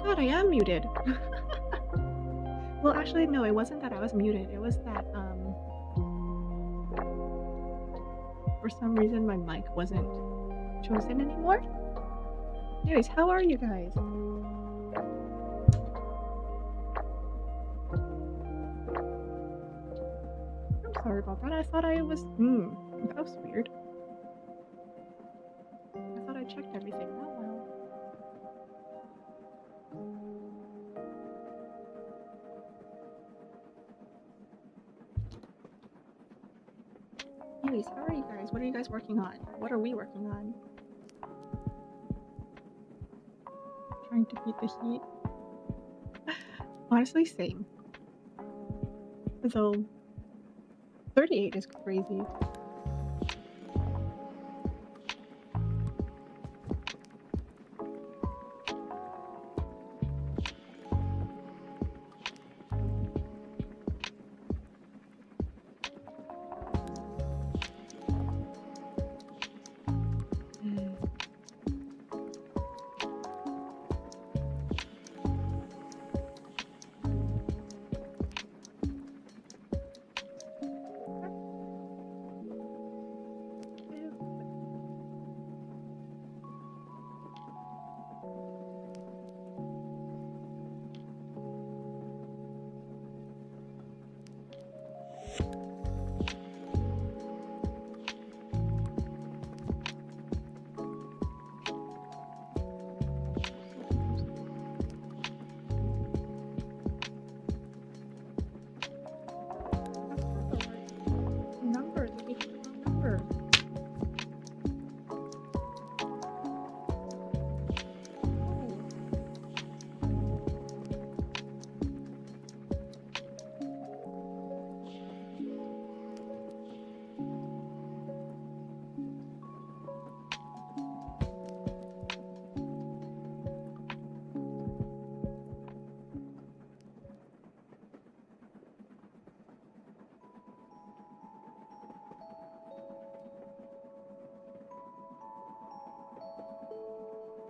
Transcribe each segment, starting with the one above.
god, I am muted. Well, actually, no, it wasn't that I was muted. It was that, for some reason my mic wasn't chosen anymore. Anyways, how are you guys? I'm sorry about that. I thought I was, that was weird. I thought I checked everything. Oh, well. Anyways, how are you guys? What are you guys working on? What are we working on? Trying to beat the heat. Honestly, same. Though 38 is crazy.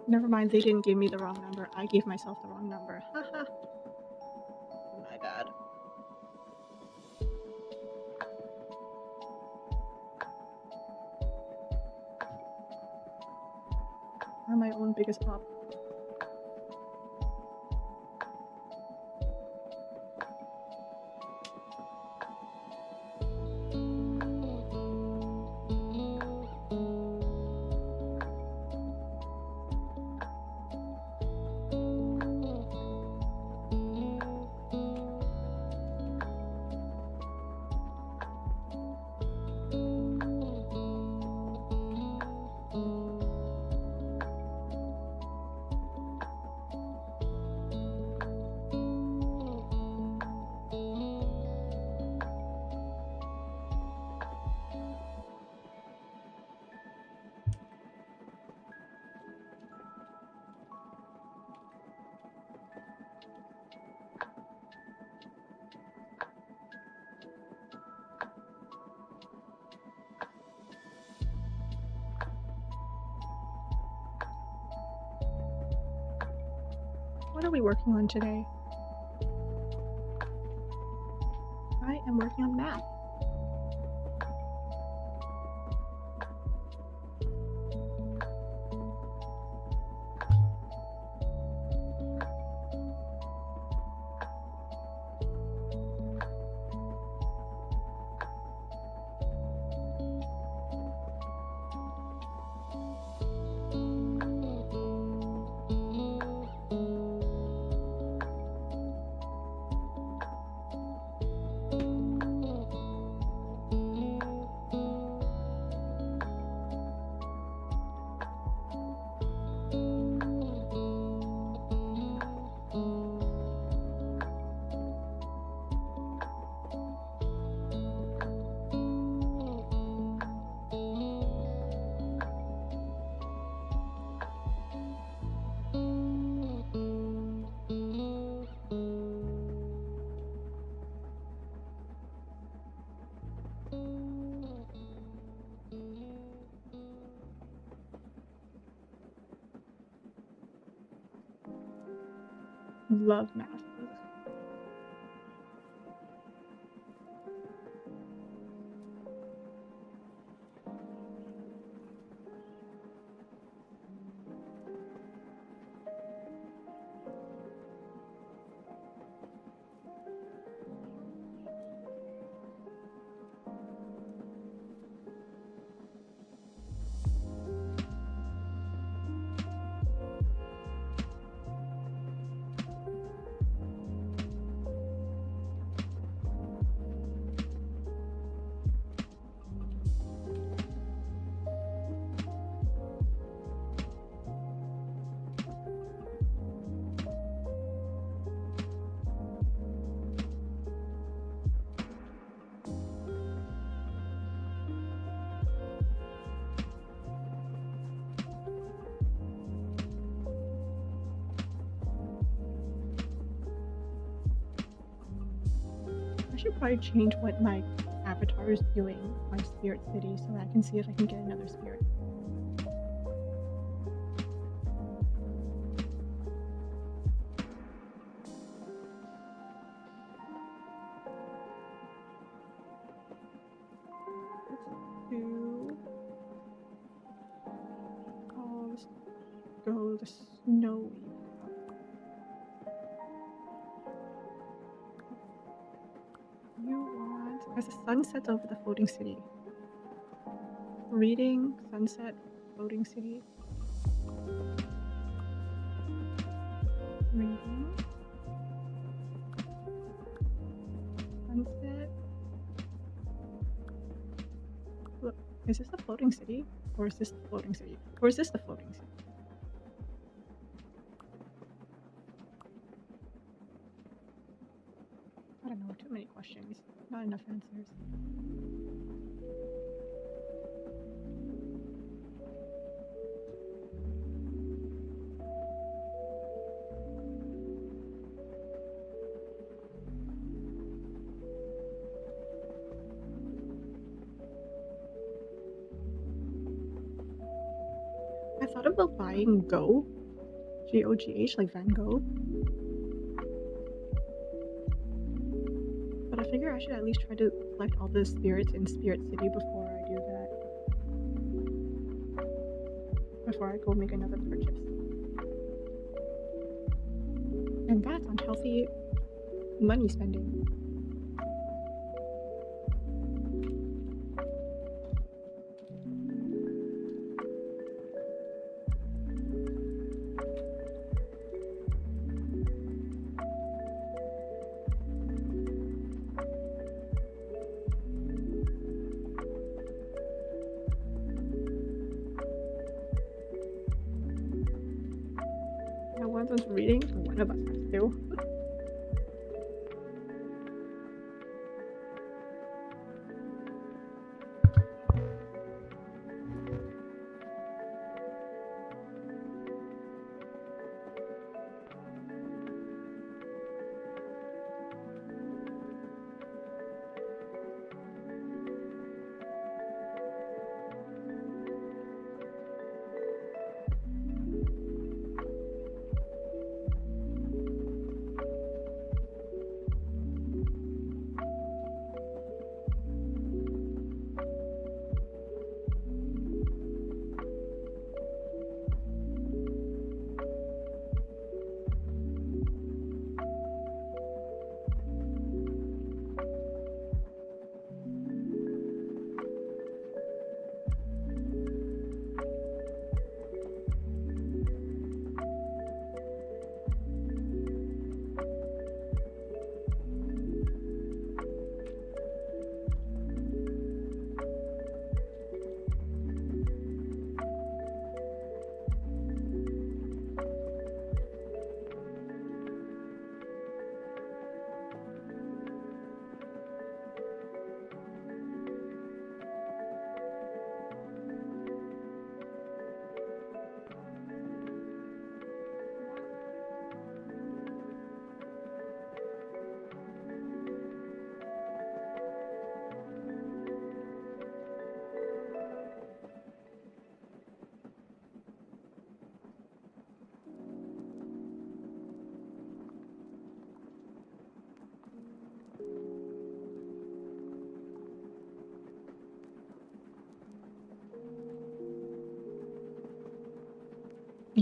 Never mind, they didn't give me the wrong number. I gave myself the wrong number. Haha. My bad. I'm my own biggest pop. What are we working on today? I am working on math. Love math. I should probably change what my avatar is doing on Spirit City so I can see if I can get another spirit. Let's do... Oh, let's go the snowy. You want... There's a sunset over the floating city. Reading, sunset, floating city. Reading. Sunset. Look, is this the floating city? Or is this the floating city? Or is this the floating city? I don't know, too many questions. Not enough answers. I thought about buying Go. G-O-G-H, like Van Gogh. But I figure I should at least try to collect all the spirits in Spirit City before I do that. Before I go make another purchase. And that's unhealthy money spending. One of them's reading, so one of us has to.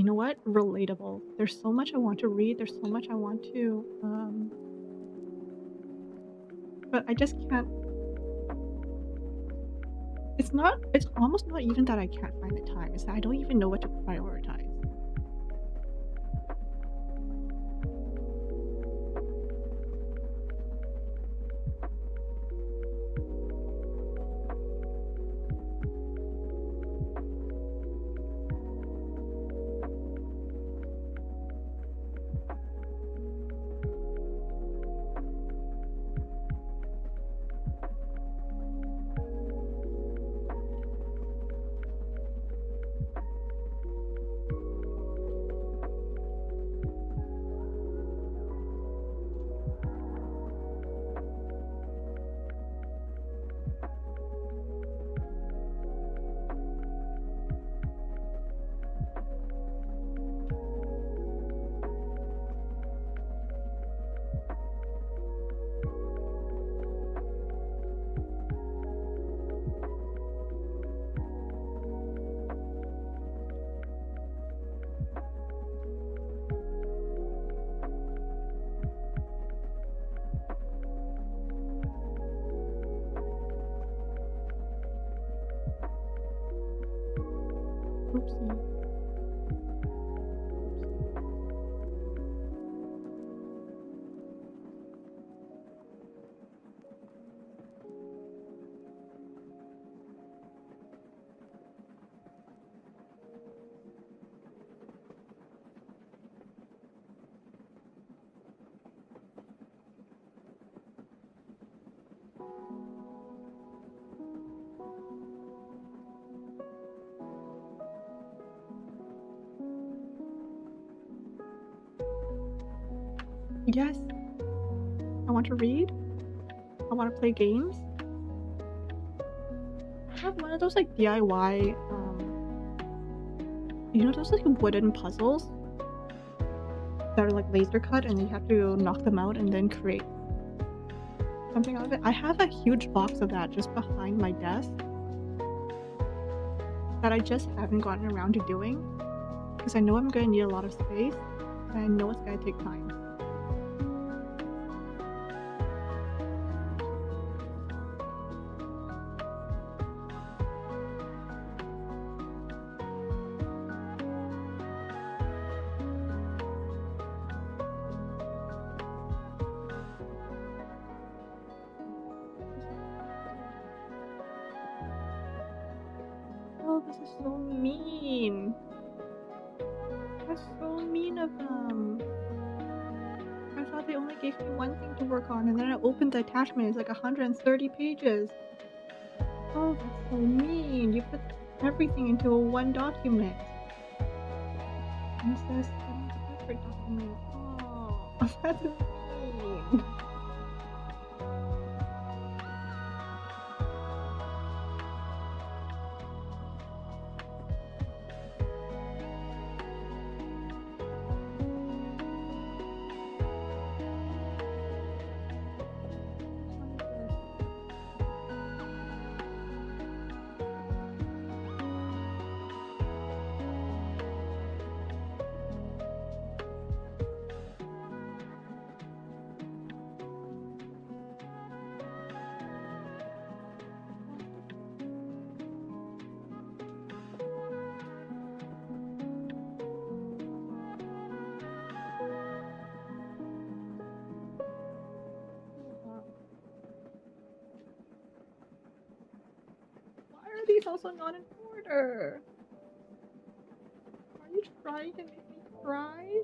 You know what? Relatable. There's so much I want to read, there's so much I want to, but I just can't. It's almost not even that I can't find the time, it's that I don't even know what to prioritize. Oopsie. Yes. I want to read. I want to play games. I have one of those like DIY, you know those like wooden puzzles that are like laser cut and you have to knock them out and then create something out of it? I have a huge box of that just behind my desk that I just haven't gotten around to doing because I know I'm going to need a lot of space and I know it's going to take time. Oh, this is so mean. That's so mean of them. I thought they only gave me one thing to work on, and then I opened the attachment. It's like 130 pages. Oh, that's so mean. You put everything into a one document. And it says separate document. Oh, that's mean. Why are these also not in order? Are you trying to make me cry?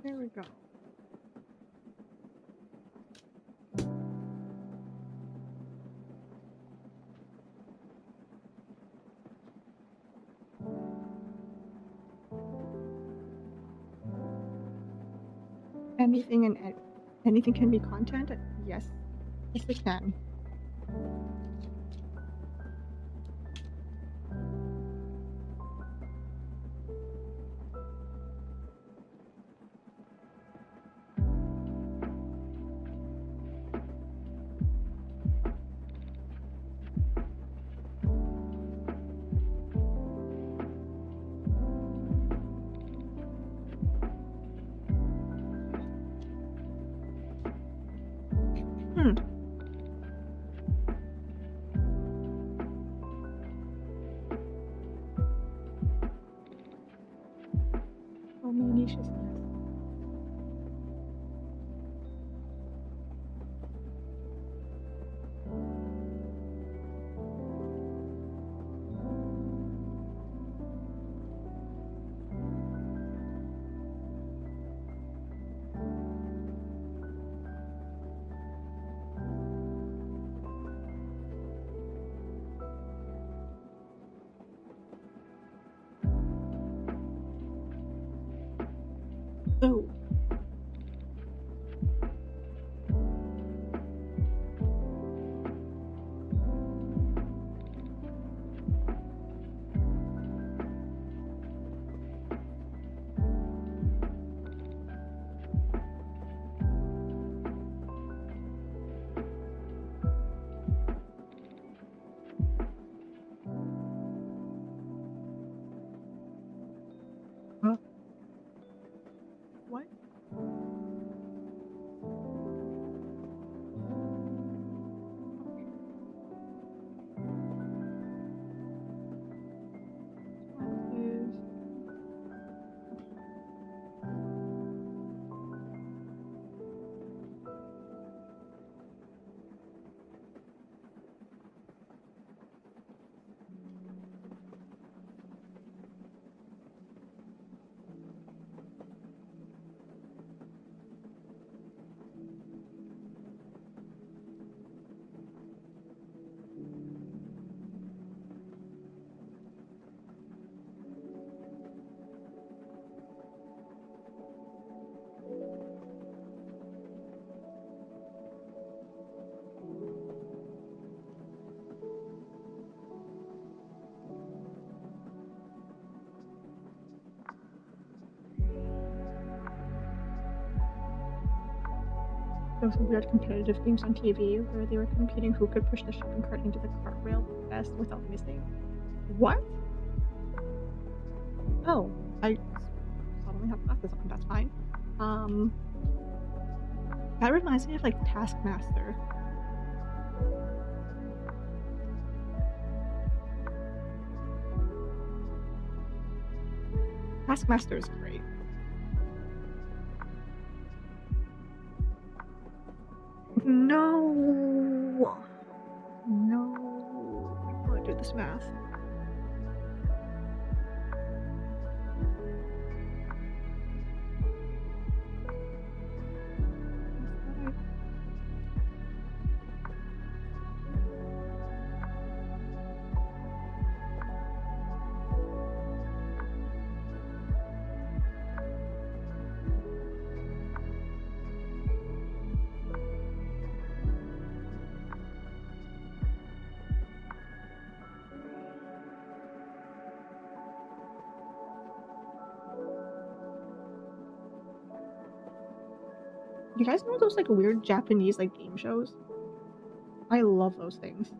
There we go. Anything can be content? Yes. Yes, it can. Oh, my niches. Oh. Huh? What? Those weird competitive games on TV where they were competing who could push the shopping cart into the cartwheel best without missing. What? Oh, I suddenly have glasses on. That's fine. That reminds me of like Taskmaster. Taskmaster is great. No, I want to do this math. You guys know those like weird Japanese like game shows? I love those things.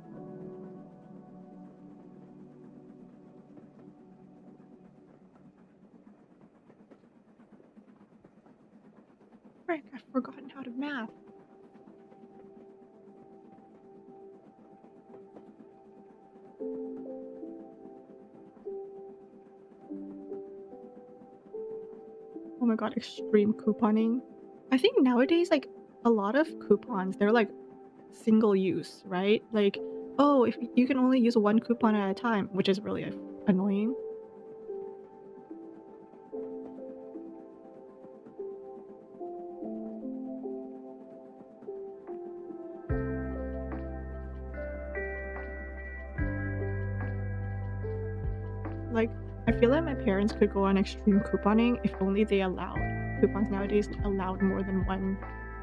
Frick, I've forgotten how to math. Oh my god, extreme couponing. I think nowadays, like, a lot of coupons, they're like single use, right? Like, oh, if you can only use one coupon at a time, which is really annoying. I feel like my parents could go on extreme couponing if only they allowed. Coupons nowadays allowed more than one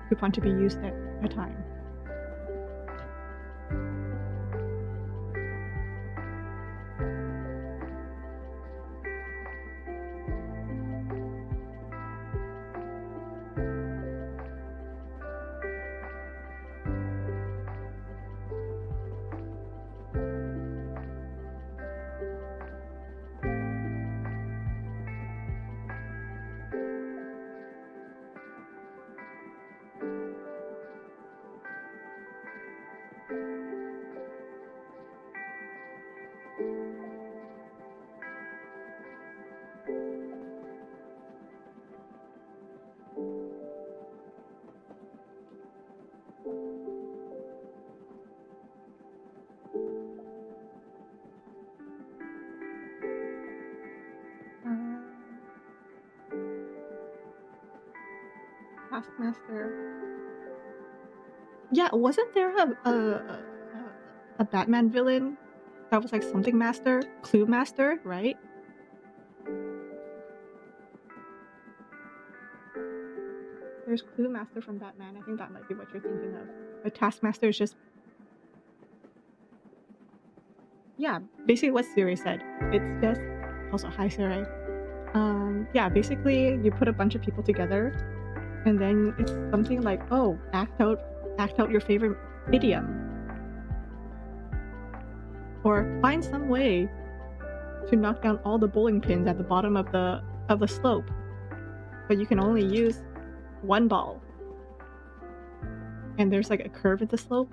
coupon to be used at a time. Taskmaster. Yeah, wasn't there a Batman villain that was like something master? Clue master, right? There's Clue Master from Batman. I think that might be what you're thinking of. A Taskmaster is just... Yeah, basically what Siri said. It's just... Also, hi Siri. Yeah, basically you put a bunch of people together and then it's something like, oh, act out your favorite idiom. Or find some way to knock down all the bowling pins at the bottom of the slope. But you can only use one ball. And there's like a curve at the slope.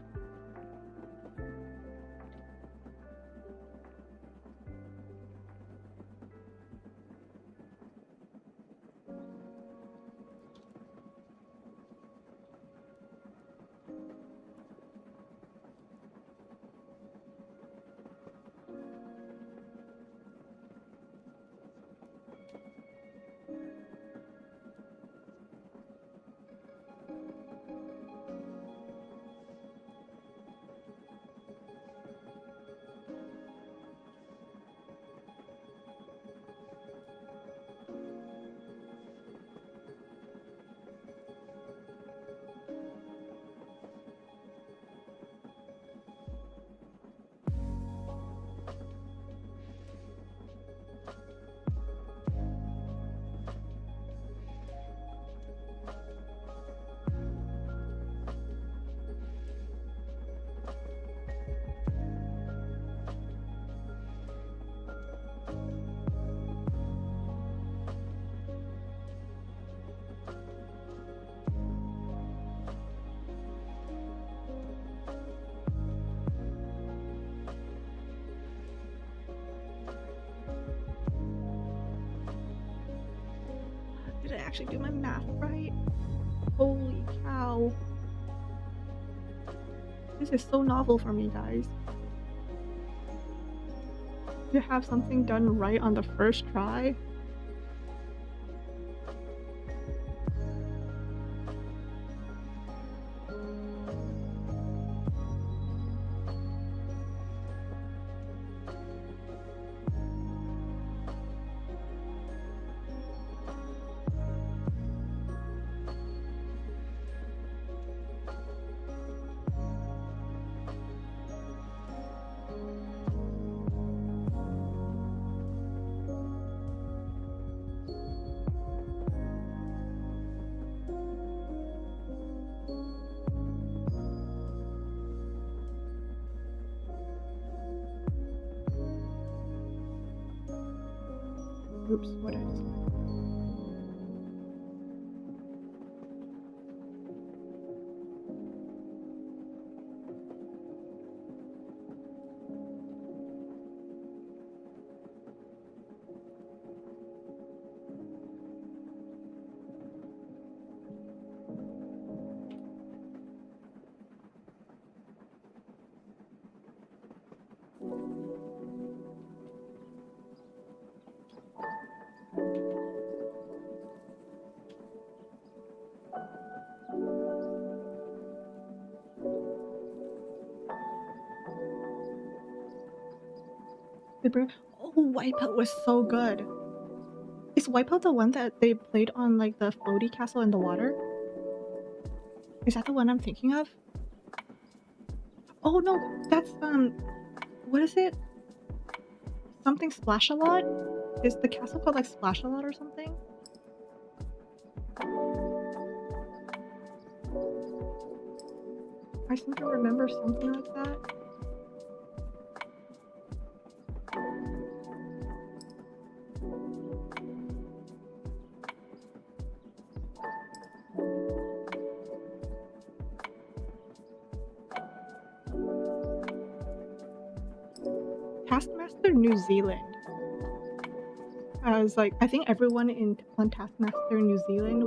Did I actually do my math right? Holy cow. This is so novel for me, guys. To have something done right on the first try. Oops, what did I just... The bird. Oh Oh, Wipeout was so good. Is Wipeout the one that they played on like the floaty castle in the water? Is that the one I'm thinking of? Oh no, that's what is it? Something Splash-A-Lot? Is the castle called like Splash-A-Lot or something? I seem to remember something like that. Taskmaster New Zealand. I was like, I think everyone on Taskmaster New Zealand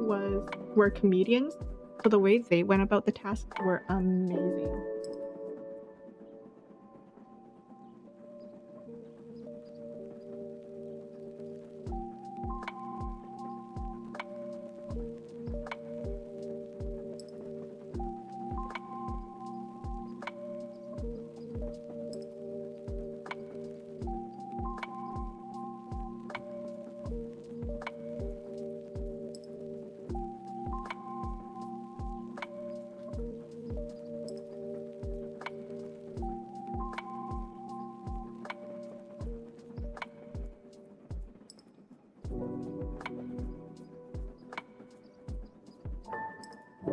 were comedians, so the way they went about the tasks were amazing.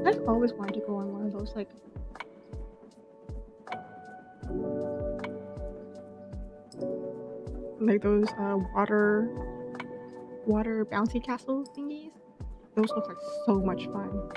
I've always wanted to go on one of those like those water bouncy castle thingies. Those look like so much fun.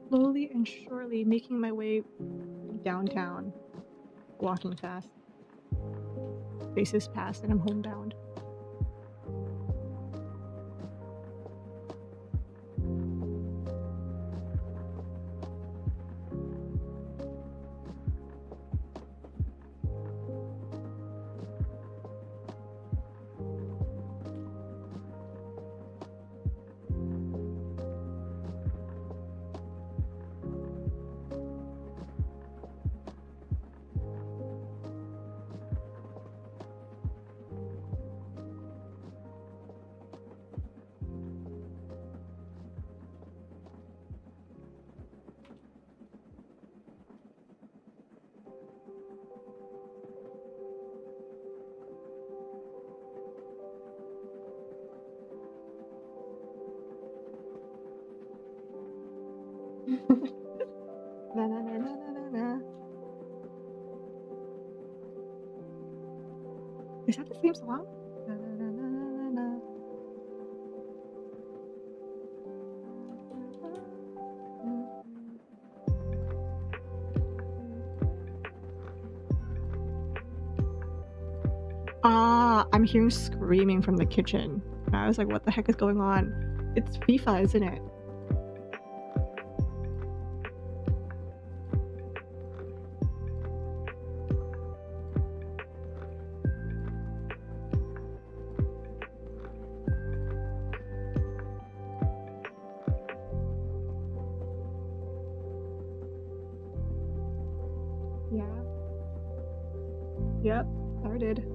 Slowly and surely making my way downtown, walking fast. Faces past and I'm homebound. Na na na na na na na. Is that the same song? Na na na na na na. I'm hearing screaming from the kitchen. And I was like, what the heck is going on? It's FIFA, isn't it? Yeah. Yep, started.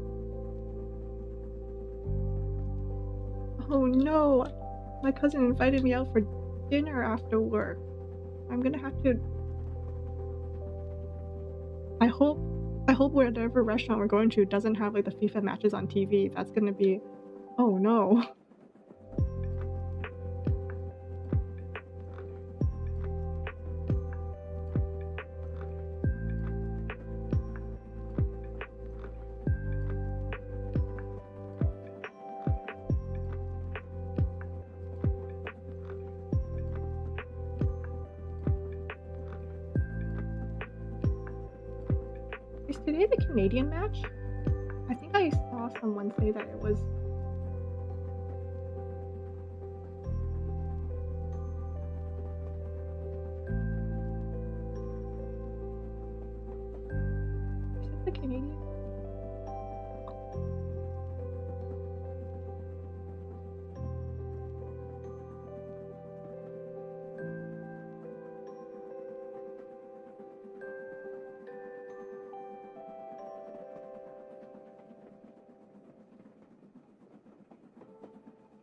Oh no! My cousin invited me out for dinner after work. I'm gonna have to... I hope whatever restaurant we're going to doesn't have like the FIFA matches on TV. That's gonna be... Oh no. Is today the Canadian match? I think I saw someone say that it was... Is it the Canadian?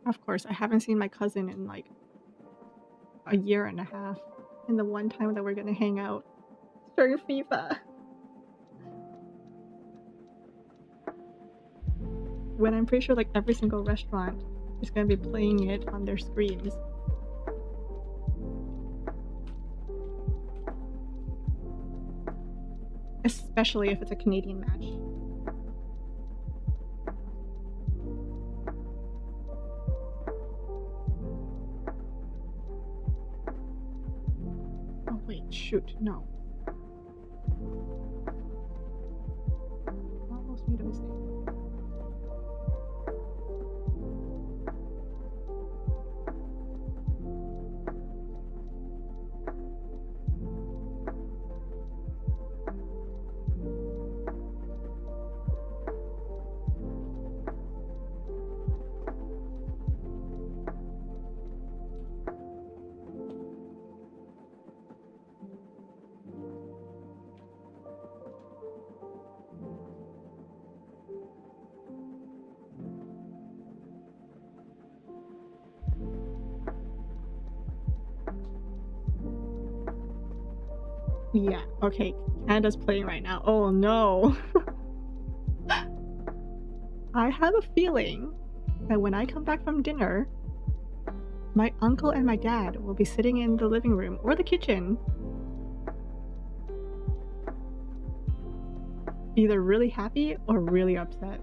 Of course, I haven't seen my cousin in like a year and a half. And the one time that we're gonna hang out during FIFA. When I'm pretty sure like every single restaurant is gonna be playing it on their screens. Especially if it's a Canadian match. Oh wait, shoot, no. Almost made a mistake. Yeah, okay, Canada's playing right now. Oh no. I have a feeling that when I come back from dinner, my uncle and my dad will be sitting in the living room or the kitchen, either really happy or really upset.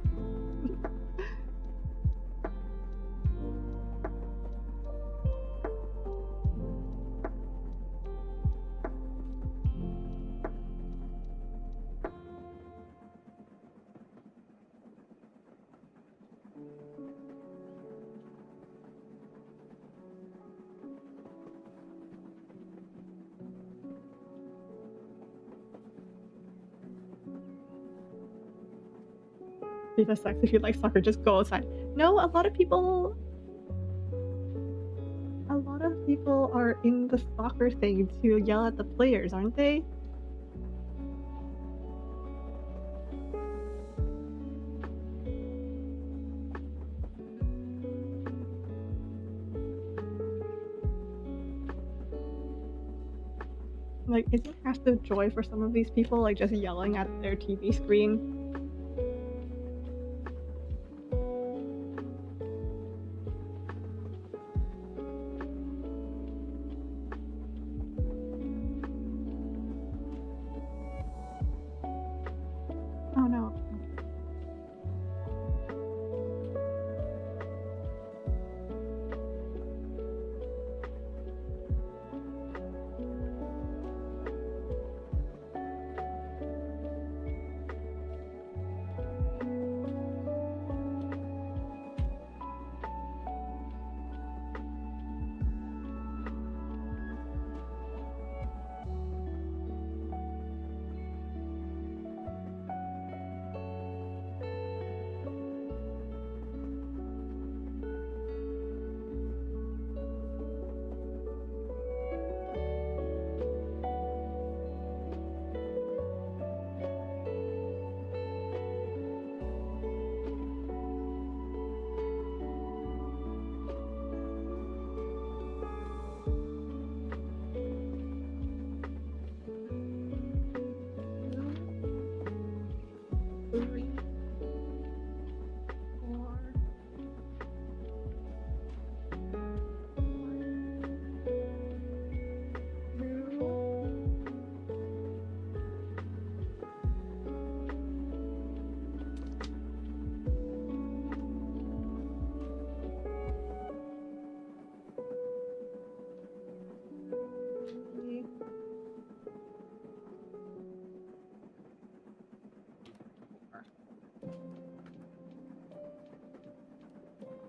FIFA sucks. If you like soccer, just go outside. No, a lot of people are in the soccer thing to yell at the players, aren't they? Like, isn't half the joy for some of these people like just yelling at their TV screen? Oh no.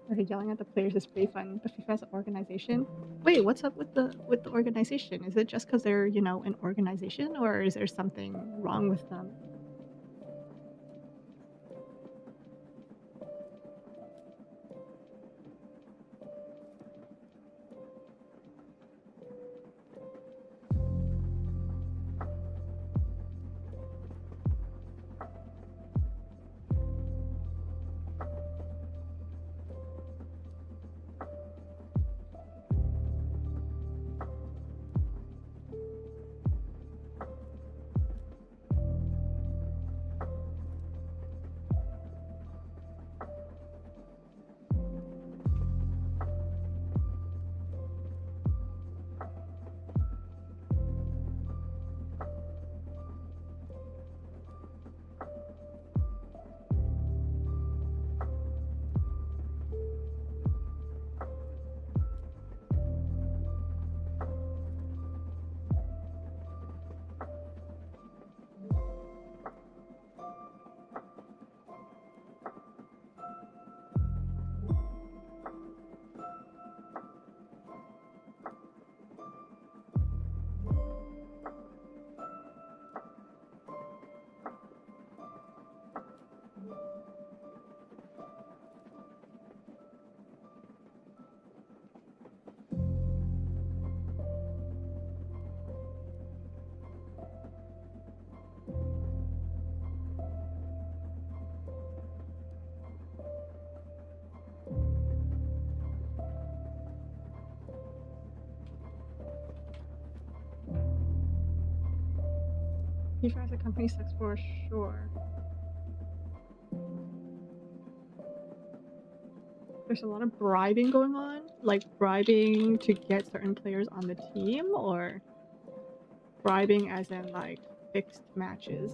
I think yelling at the players is pretty fun, but FIFA as an organization. Wait, what's up with the organization? Is it just because they're, you know, an organization, or is there something wrong with them? FIFA as a company sucks for sure. There's a lot of bribing going on, like bribing to get certain players on the team, or bribing as in like fixed matches.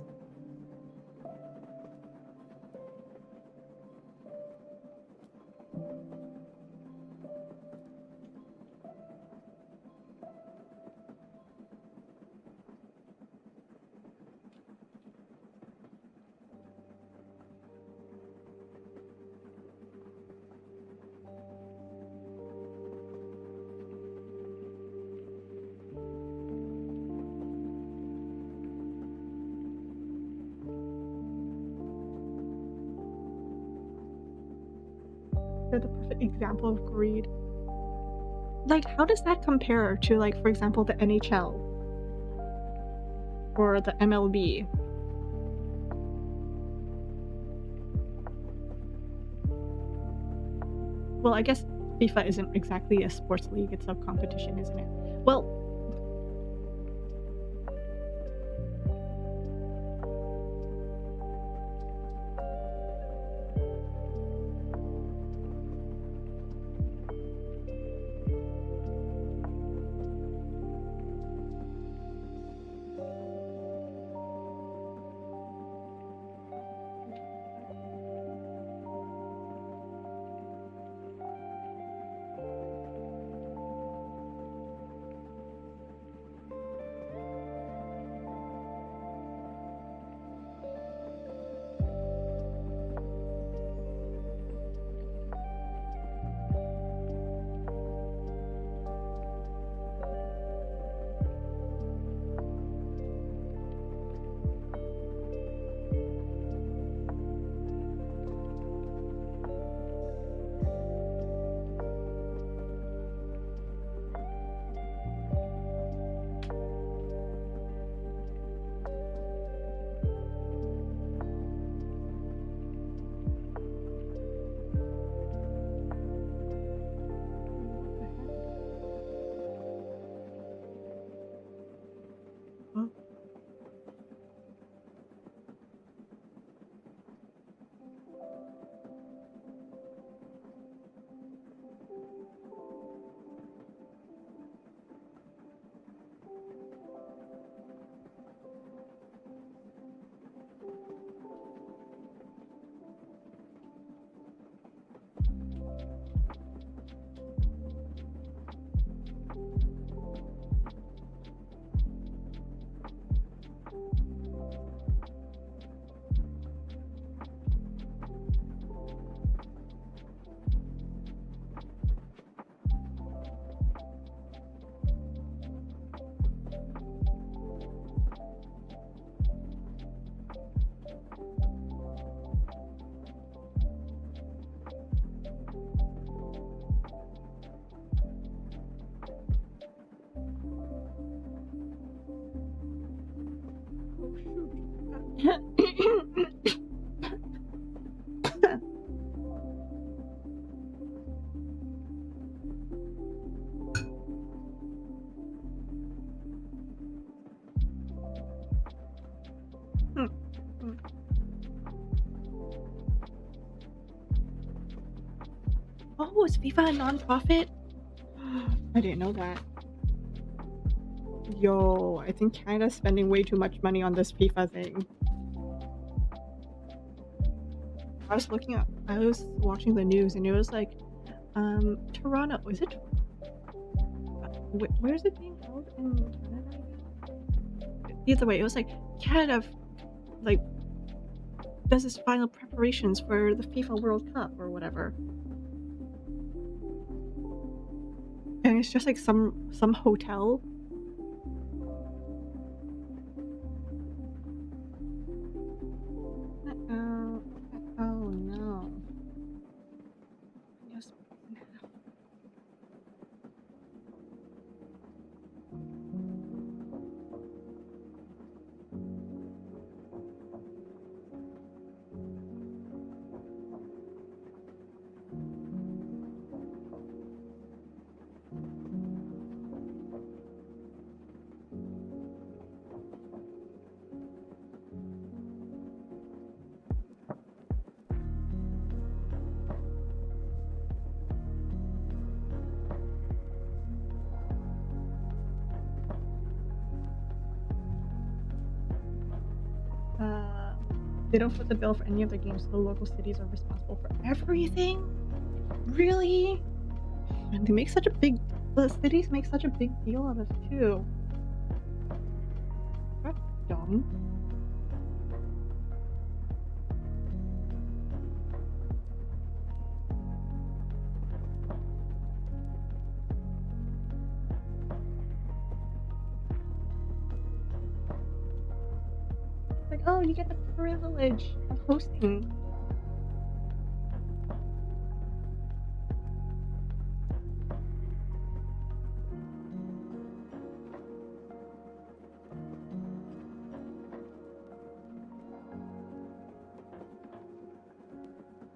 They're the perfect example of greed. Like, how does that compare to, like, for example, the NHL or the MLB? Well, I guess FIFA isn't exactly a sports league, it's a competition, isn't it? Well, Oh, is FIFA a non-profit? I didn't know that. Yo, I think Canada's spending way too much money on this FIFA thing. I was watching the news and it was like, Toronto, is it? Where's it being held in Canada? Either way, it was like Canada, like, does its final preparations for the FIFA World Cup or whatever. And it's just like some hotel. Oh no. Yes. They don't foot the bill for any of the games, so the local cities are responsible for everything? Really? And they make such a big... The cities make such a big deal of it, too. That's dumb. Like, oh, you get the privilege of hosting.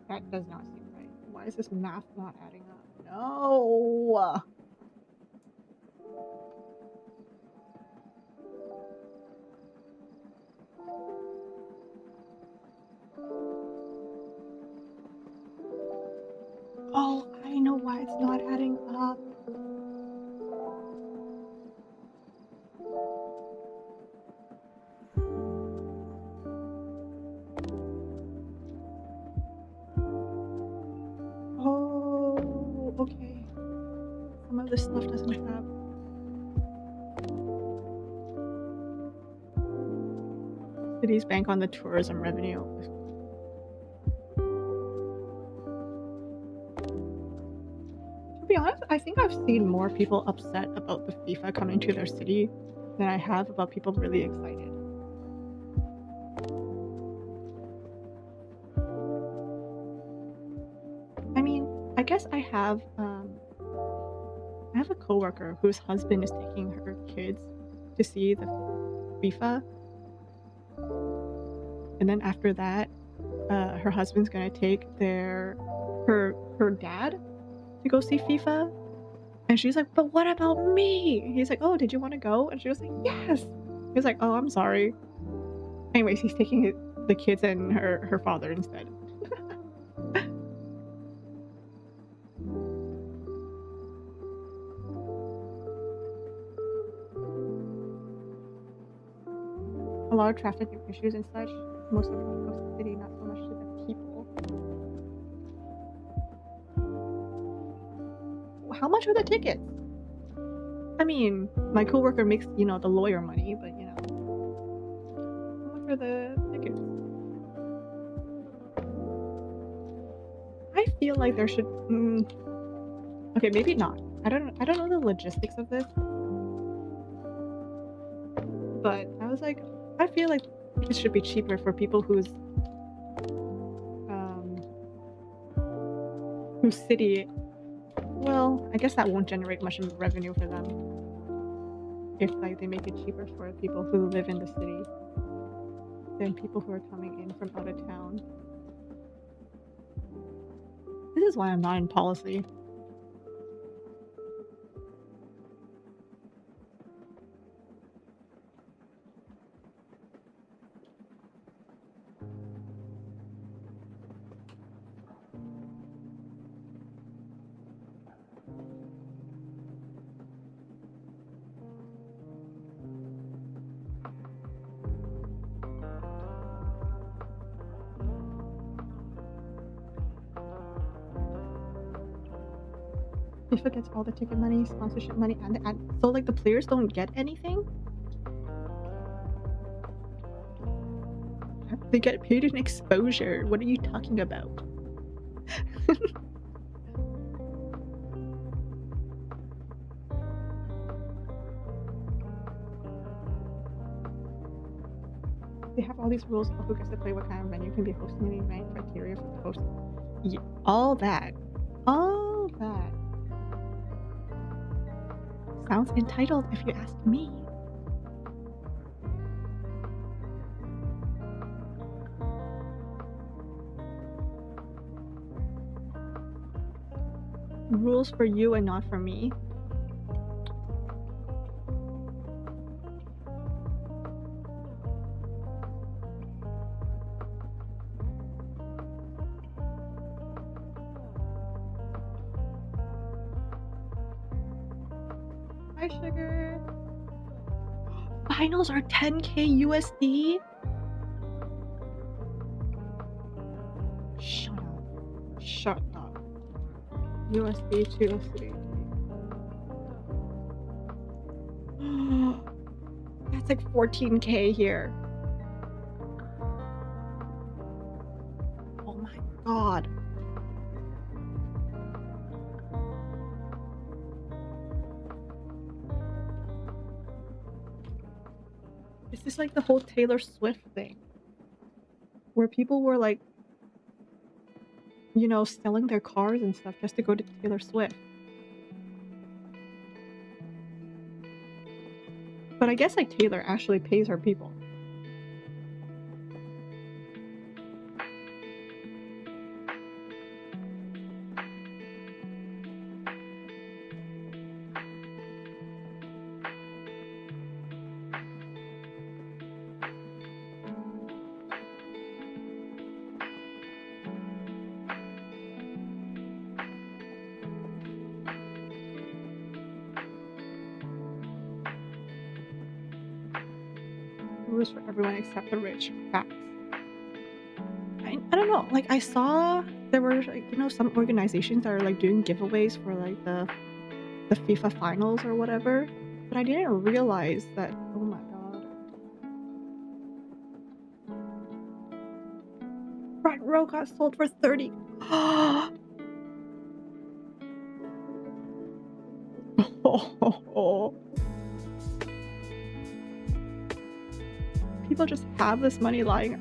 That does not seem right. Why is this math not adding up? No! Oh, I know why it's not adding up. Oh, okay. Some of this stuff doesn't have... Cities bank on the tourism revenue. To be honest, I think I've seen more people upset about the FIFA coming to their city than I have about people really excited. I mean, I guess I have a coworker whose husband is taking her kids to see the FIFA. And then after that, her husband's gonna take her dad to go see FIFA. And she's like, but what about me? And he's like, oh, did you want to go? And she was like, yes. He was like, oh, I'm sorry. Anyways, he's taking the kids and her father instead. A lot of traffic issues and such. Most of it goes to the city, not so much to the people. How much are the tickets? I mean, my coworker makes, the lawyer money, but how much are the tickets? I feel like there should. Okay, maybe not. I don't know the logistics of this, but I was like, I feel like it should be cheaper for people whose city. Well, I guess that won't generate much revenue for them if they make it cheaper for people who live in the city. than people who are coming in from out of town. This is why I'm not in policy. FIFA gets all the ticket money, sponsorship money, and the ad. So like the players don't get anything? They get paid in exposure. What are you talking about? They have all these rules of who gets to play, what kind of venue can be hosting the event, criteria for the host. Yeah, all that. All that. Sounds entitled if you ask me. Rules for you and not for me. Hi, sugar. Finals are 10K USD? Shut up. Shut up. USD 203. That's like 14K here. Oh my god. Is this like the whole Taylor Swift thing? Where people were like, you know, selling their cars and stuff just to go to Taylor Swift. But I guess like Taylor actually pays her people. Rules for everyone except the rich. Facts. I don't know. Like I saw there were like, you know, some organizations that are like doing giveaways for like the FIFA finals or whatever. But I didn't realize that. Oh my god. Front row got sold for 30. People just have this money lying.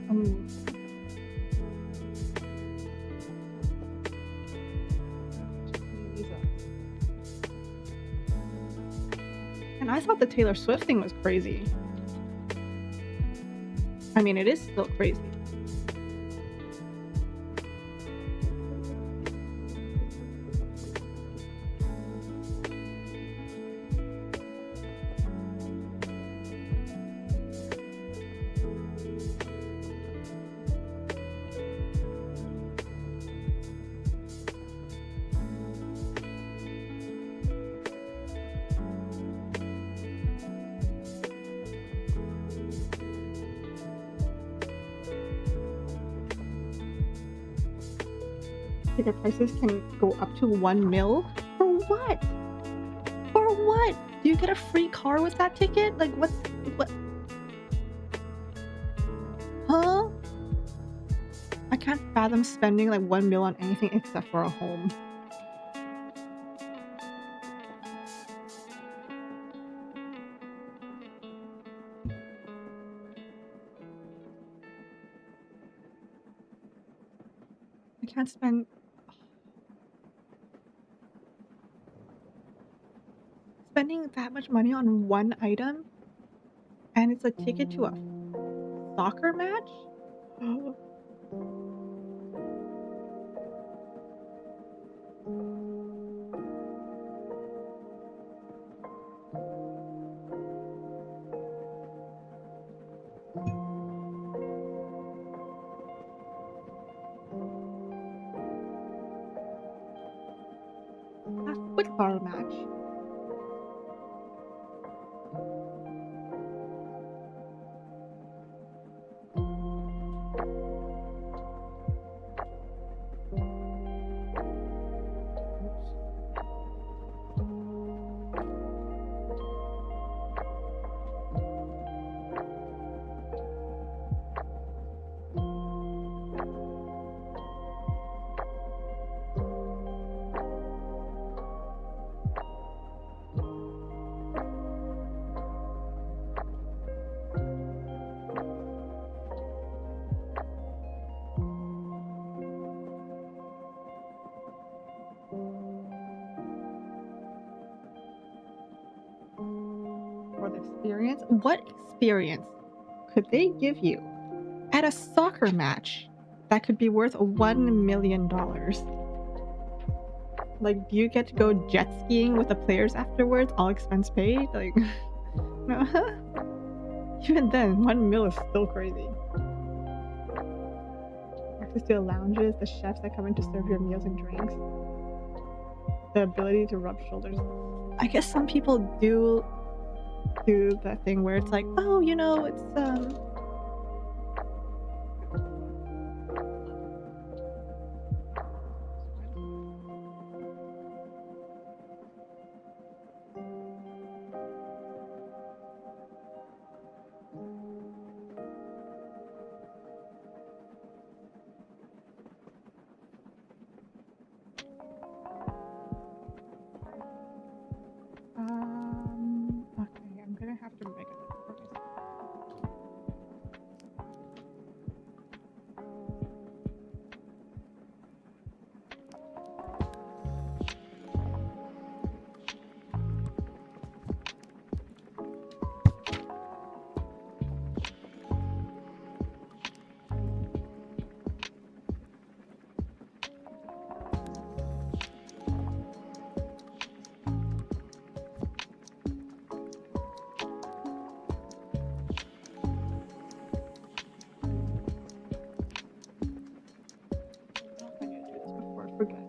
And I thought the Taylor Swift thing was crazy. I mean, it is still crazy. Ticket prices can go up to 1 mil? For what? For what? Do you get a free car with that ticket? Like what? Huh? I can't fathom spending like 1 mil on anything except for a home. I can't spend spending that much money on one item, and it's a ticket to a soccer match? A football match? For the experience? What experience could they give you at a soccer match that could be worth $1 million? Like, do you get to go jet skiing with the players afterwards, all expense paid? Like, no. Even then, 1 mil is still crazy. Access to the lounges, the chefs that come in to serve your meals and drinks, the ability to rub shoulders. I guess some people do that thing where it's like, oh, you know, it's okay, I'm gonna have to make it for myself. I need to do this before I forget.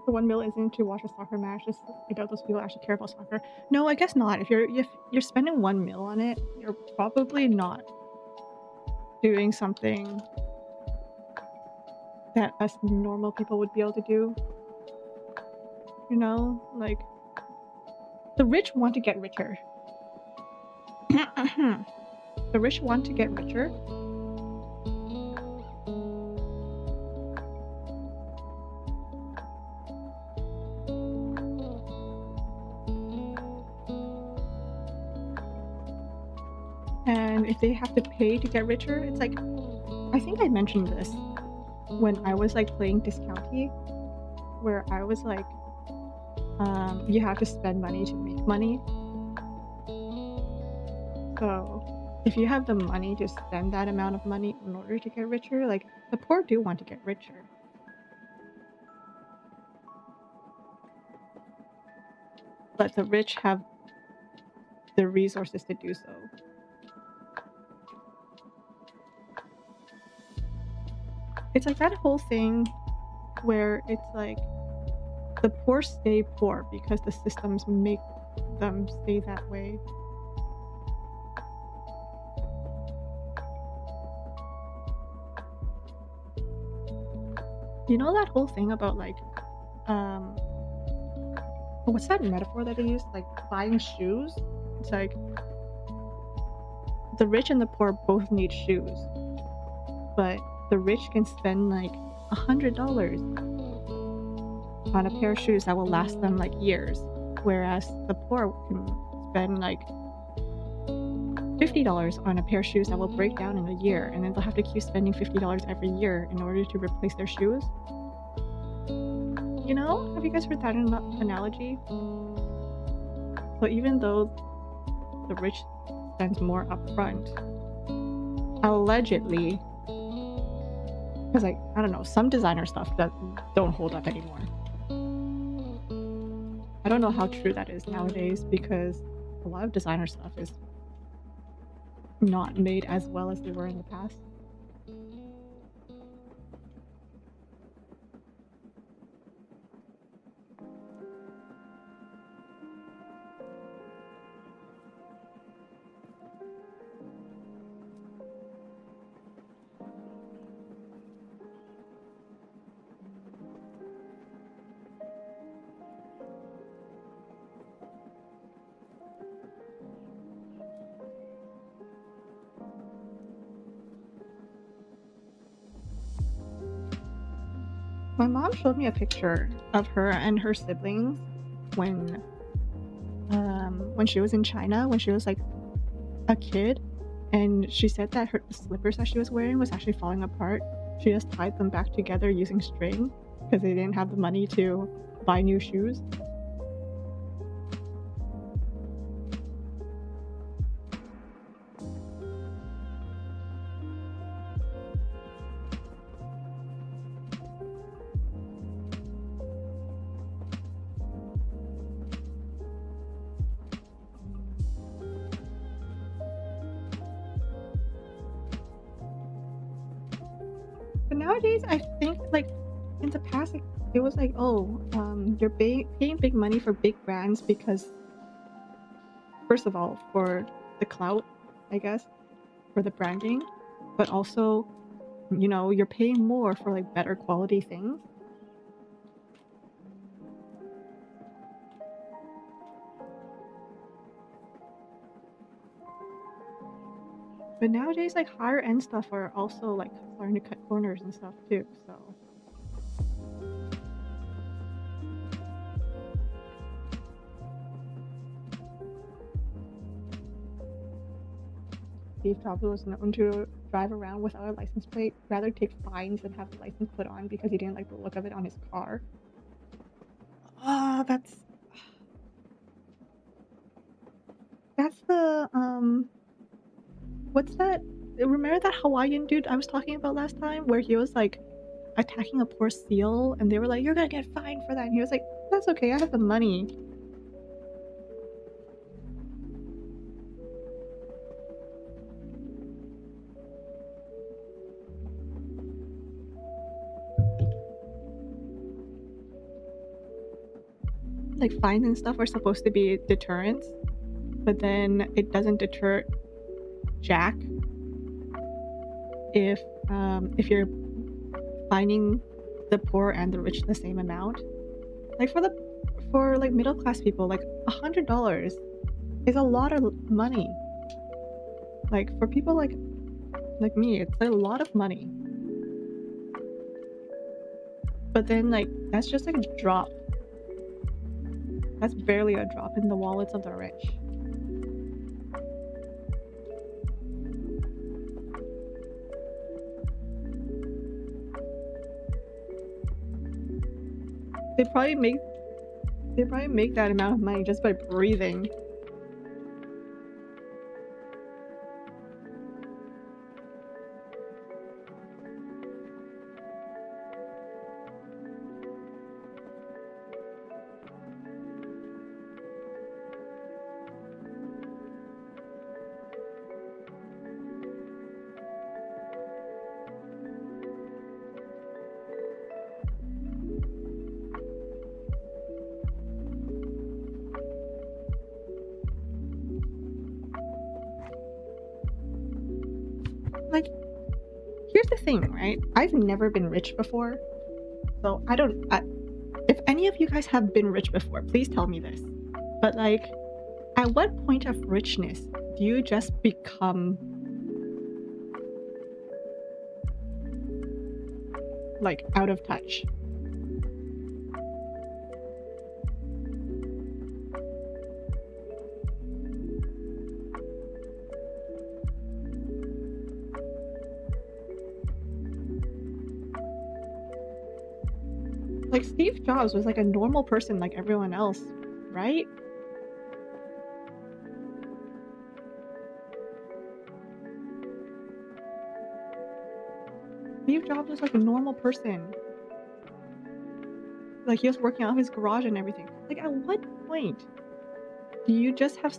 The 1 mil isn't to watch a soccer match. Just I doubt those people actually care about soccer. No, I guess not. If you're spending 1 mil on it, you're probably not doing something that us normal people would be able to do. You know, like the rich want to get richer. The rich want to get richer. And if they have to pay to get richer, it's like, I think I mentioned this when I was like playing Discounty, where I was like, you have to spend money to make money. So if you have the money to spend that amount of money in order to get richer, like the poor do want to get richer. but the rich have the resources to do so. It's like that whole thing where it's like the poor stay poor because the systems make them stay that way. You know that whole thing about like what's that metaphor that they use? Like buying shoes? It's like the rich and the poor both need shoes, but the rich can spend like $100 on a pair of shoes that will last them like years, whereas the poor can spend like $50 on a pair of shoes that will break down in a year, and then they'll have to keep spending $50 every year in order to replace their shoes. You know, have you guys heard that analogy? So even though the rich spends more upfront, allegedly, because like, I don't know, some designer stuff that don't hold up anymore. I don't know how true that is nowadays, because a lot of designer stuff is not made as well as they were in the past. My mom showed me a picture of her and her siblings when she was in China, when she was like a kid, and she said that the slippers that she was wearing was actually falling apart. She just tied them back together using string because they didn't have the money to buy new shoes. But nowadays, I think like in the past, it was like, oh, you're paying big money for big brands because, first of all, for the clout, I guess, for the branding, but also, you know, you're paying more for like better quality things. But nowadays, like higher end stuff are also like starting to cut corners and stuff too. So Steve Jobs was known to drive around without a license plate, rather take fines than have the license put on because he didn't like the look of it on his car. Ah, that's the what's that? Remember that Hawaiian dude I was talking about last time, where he was like attacking a poor seal, and they were like, "You're gonna get fined for that," and he was like, "That's okay, I have the money." Like fines and stuff are supposed to be deterrents, but then it doesn't deter jack if you're fining the poor and the rich the same amount. Like for like middle class people, like $100 is a lot of money. Like for people like me, it's a lot of money. But then like that's just like a drop. That's barely a drop in the wallets of the rich. They probably make that amount of money just by breathing. Like, here's the thing, right? I've never been rich before, so if any of you guys have been rich before, please tell me this. But like, at what point of richness do you just become like out of touch? Like, Steve Jobs was like a normal person like everyone else, right? Steve Jobs was like a normal person. Like, he was working out of his garage and everything. Like, at what point do you just have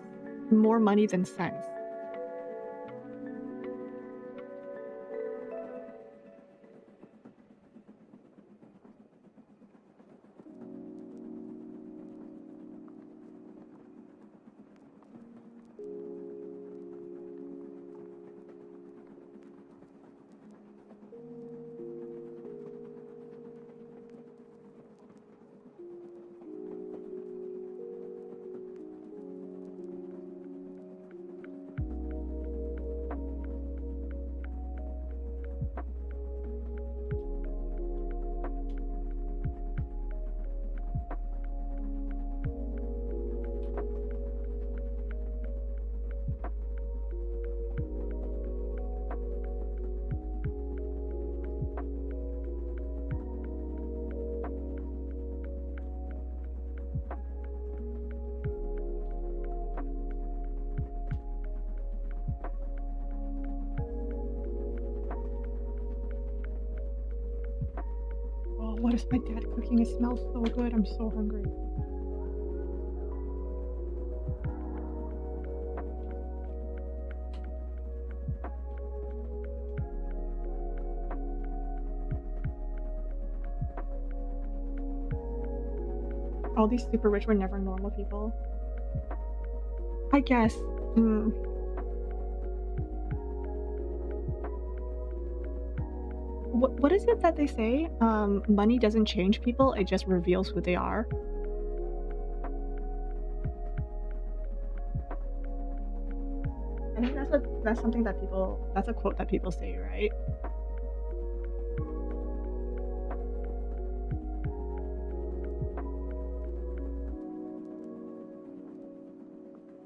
more money than sense? Oh, what is my dad cooking? It smells so good. I'm so hungry. All these super rich were never normal people. I guess. What is it that they say? Money doesn't change people, it just reveals who they are. I think that's something that that's a quote that people say, right?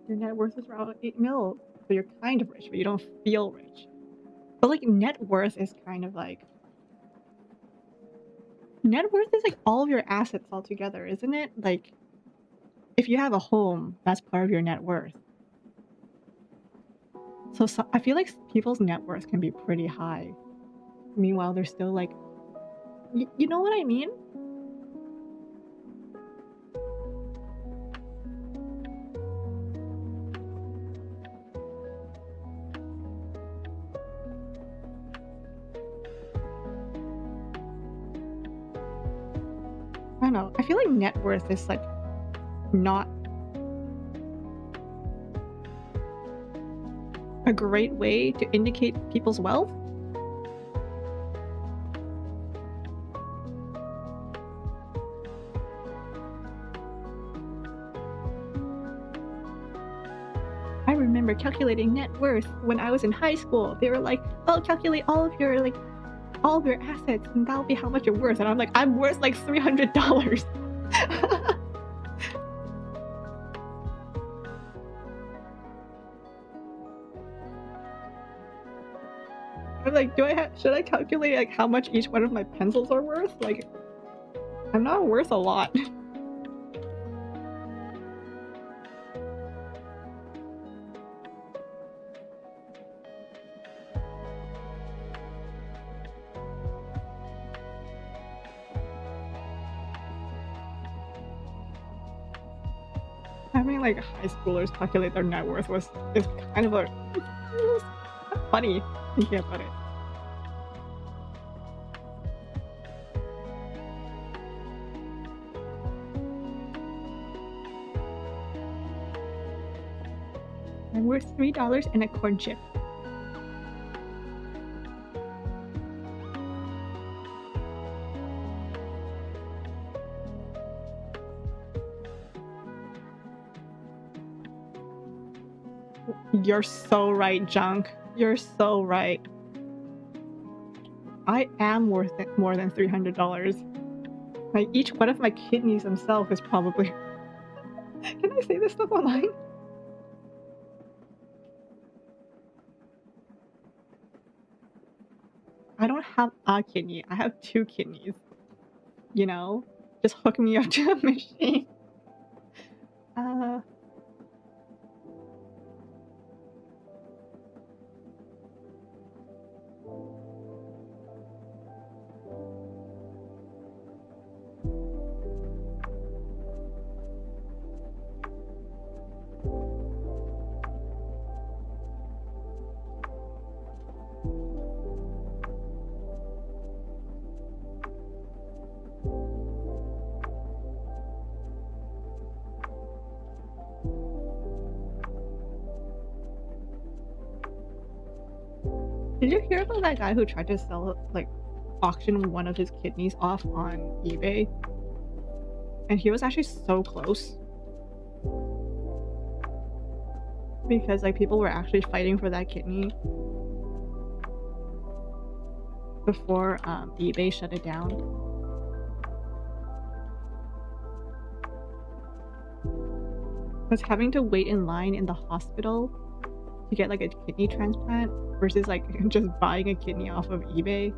Your net worth is around 8 mil, so you're kind of rich, but you don't feel rich. But like, net worth is kind of like, net worth is like all of your assets all together, isn't it? Like, if you have a home, that's part of your net worth. So I feel like people's net worth can be pretty high. Meanwhile, they're still like, you know what I mean? I don't know. I feel like net worth is like not a great way to indicate people's wealth. I remember calculating net worth when I was in high school. They were like, "Oh, calculate all of your assets, and that'll be how much you're worth." And I'm like, "I'm worth like $300." I'm like, should I calculate like how much each one of my pencils are worth? Like, I'm not worth a lot. Having like high schoolers calculate their net worth is kind of funny thinking about it. I'm worth $3 and a corn chip. You're so right, Junk. You're so right. I am worth more than $300. Like, each one of my kidneys themselves is probably... Can I say this stuff online? I don't have a kidney. I have 2 kidneys. You know? Just hook me up to a machine. Did you hear about that guy who tried to sell, like, auction one of his kidneys off on eBay? And he was actually so close. Because, like, people were actually fighting for that kidney before eBay shut it down. Was having to wait in line in the hospital to get, like, a kidney transplant versus, like, just buying a kidney off of eBay.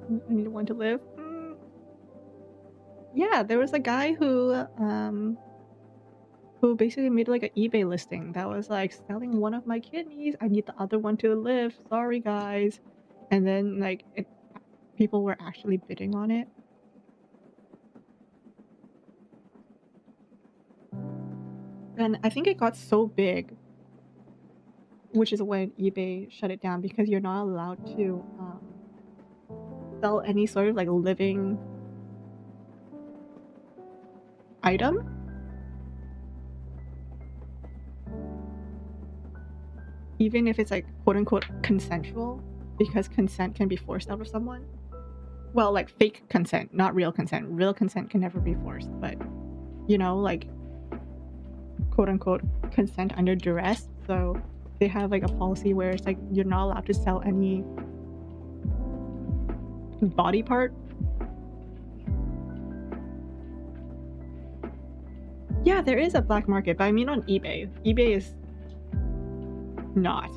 I need one to live. Yeah, there was a guy who basically made like an eBay listing that was like selling one of my kidneys. I need the other one to live. Sorry, guys. And then like people were actually bidding on it. And I think it got so big, which is when eBay shut it down, because you're not allowed to sell any sort of like living item. Even if it's like quote unquote consensual, because consent can be forced out of someone. Well, like fake consent, not real consent. Real consent can never be forced, but you know, like quote unquote consent under duress. So they have like a policy where it's like you're not allowed to sell any body part. Yeah, there is a black market, but I mean on eBay. eBay is not.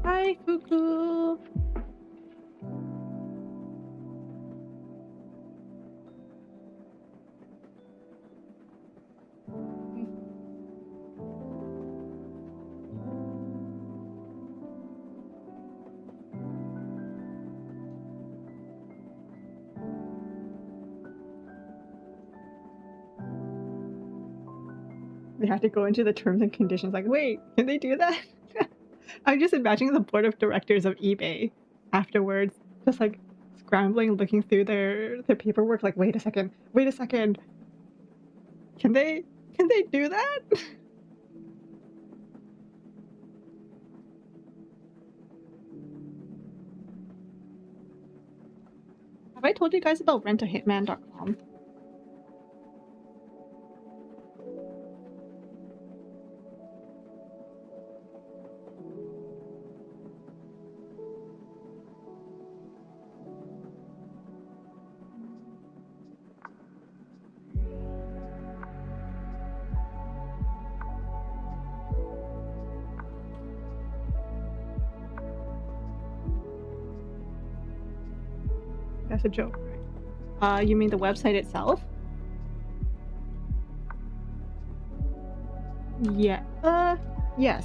Hi, Cuckoo. They have to go into the terms and conditions like, wait, can they do that? I'm just imagining the board of directors of eBay afterwards, just like scrambling, looking through their paperwork, like, wait a second, can they do that? Have I told you guys about rentahitman.com? That's a joke, right? You mean the website itself? Yeah. Yes.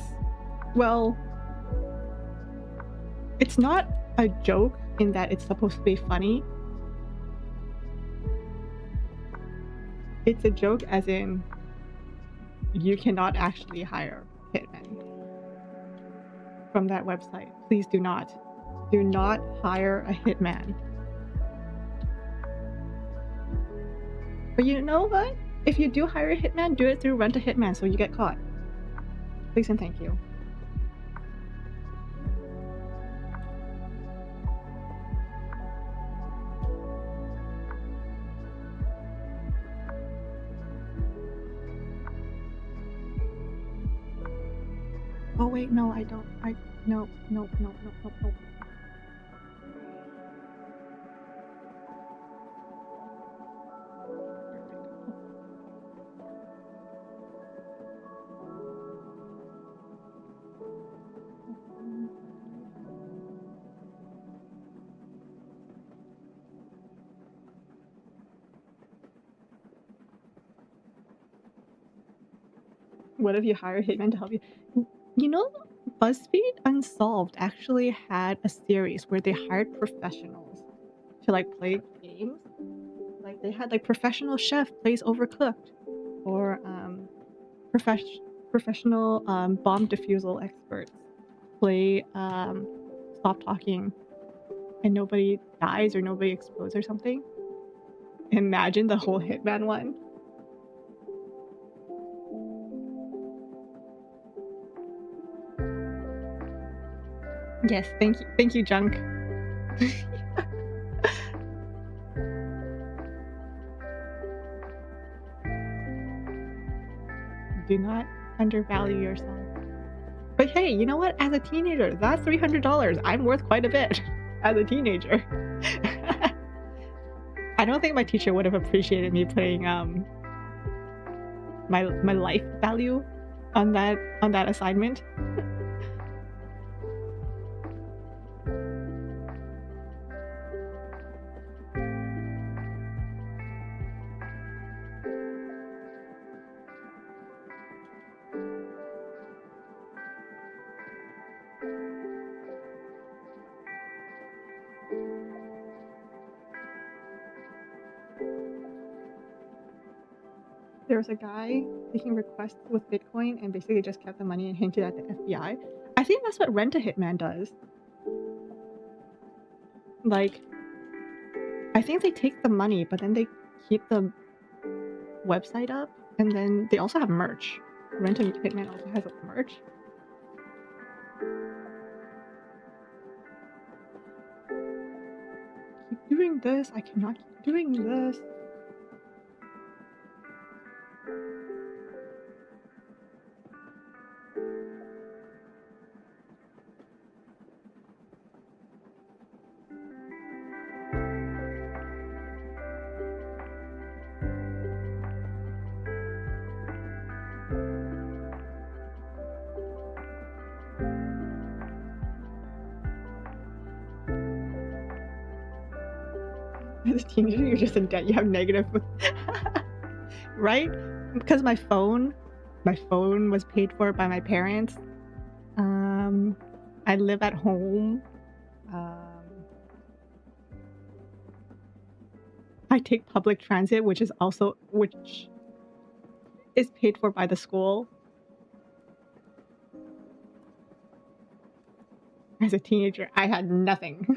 Well, it's not a joke in that it's supposed to be funny. It's a joke as in you cannot actually hire hitmen from that website. Please do not. Do not hire a hitman. But you know what? If you do hire a hitman, do it through Rent a Hitman so you get caught. Please and thank you. Oh wait, no, I don't. No. What if you hire a hitman to help you? You know, BuzzFeed Unsolved actually had a series where they hired professionals to like play games. Like they had like professional chef plays Overcooked, or professional bomb defusal experts play Stop Talking, and nobody dies or nobody explodes or something. Imagine the whole Hitman one. Yes, thank you, Junk. Do not undervalue yourself. But hey, you know what? As a teenager, that's $300. I'm worth quite a bit as a teenager. I don't think my teacher would have appreciated me putting my life value on that assignment. There was a guy taking requests with Bitcoin and basically just kept the money and hinted at the FBI. I think that's what Rent a Hitman does. Like, I think they take the money, but then they keep the website up, and then they also have merch. Rent a Hitman also has merch. Keep doing this. I cannot keep doing this. As a teenager, you're just in debt. You have negative, right? Because my phone was paid for by my parents. I live at home. I take public transit, which is paid for by the school. As a teenager, I had nothing.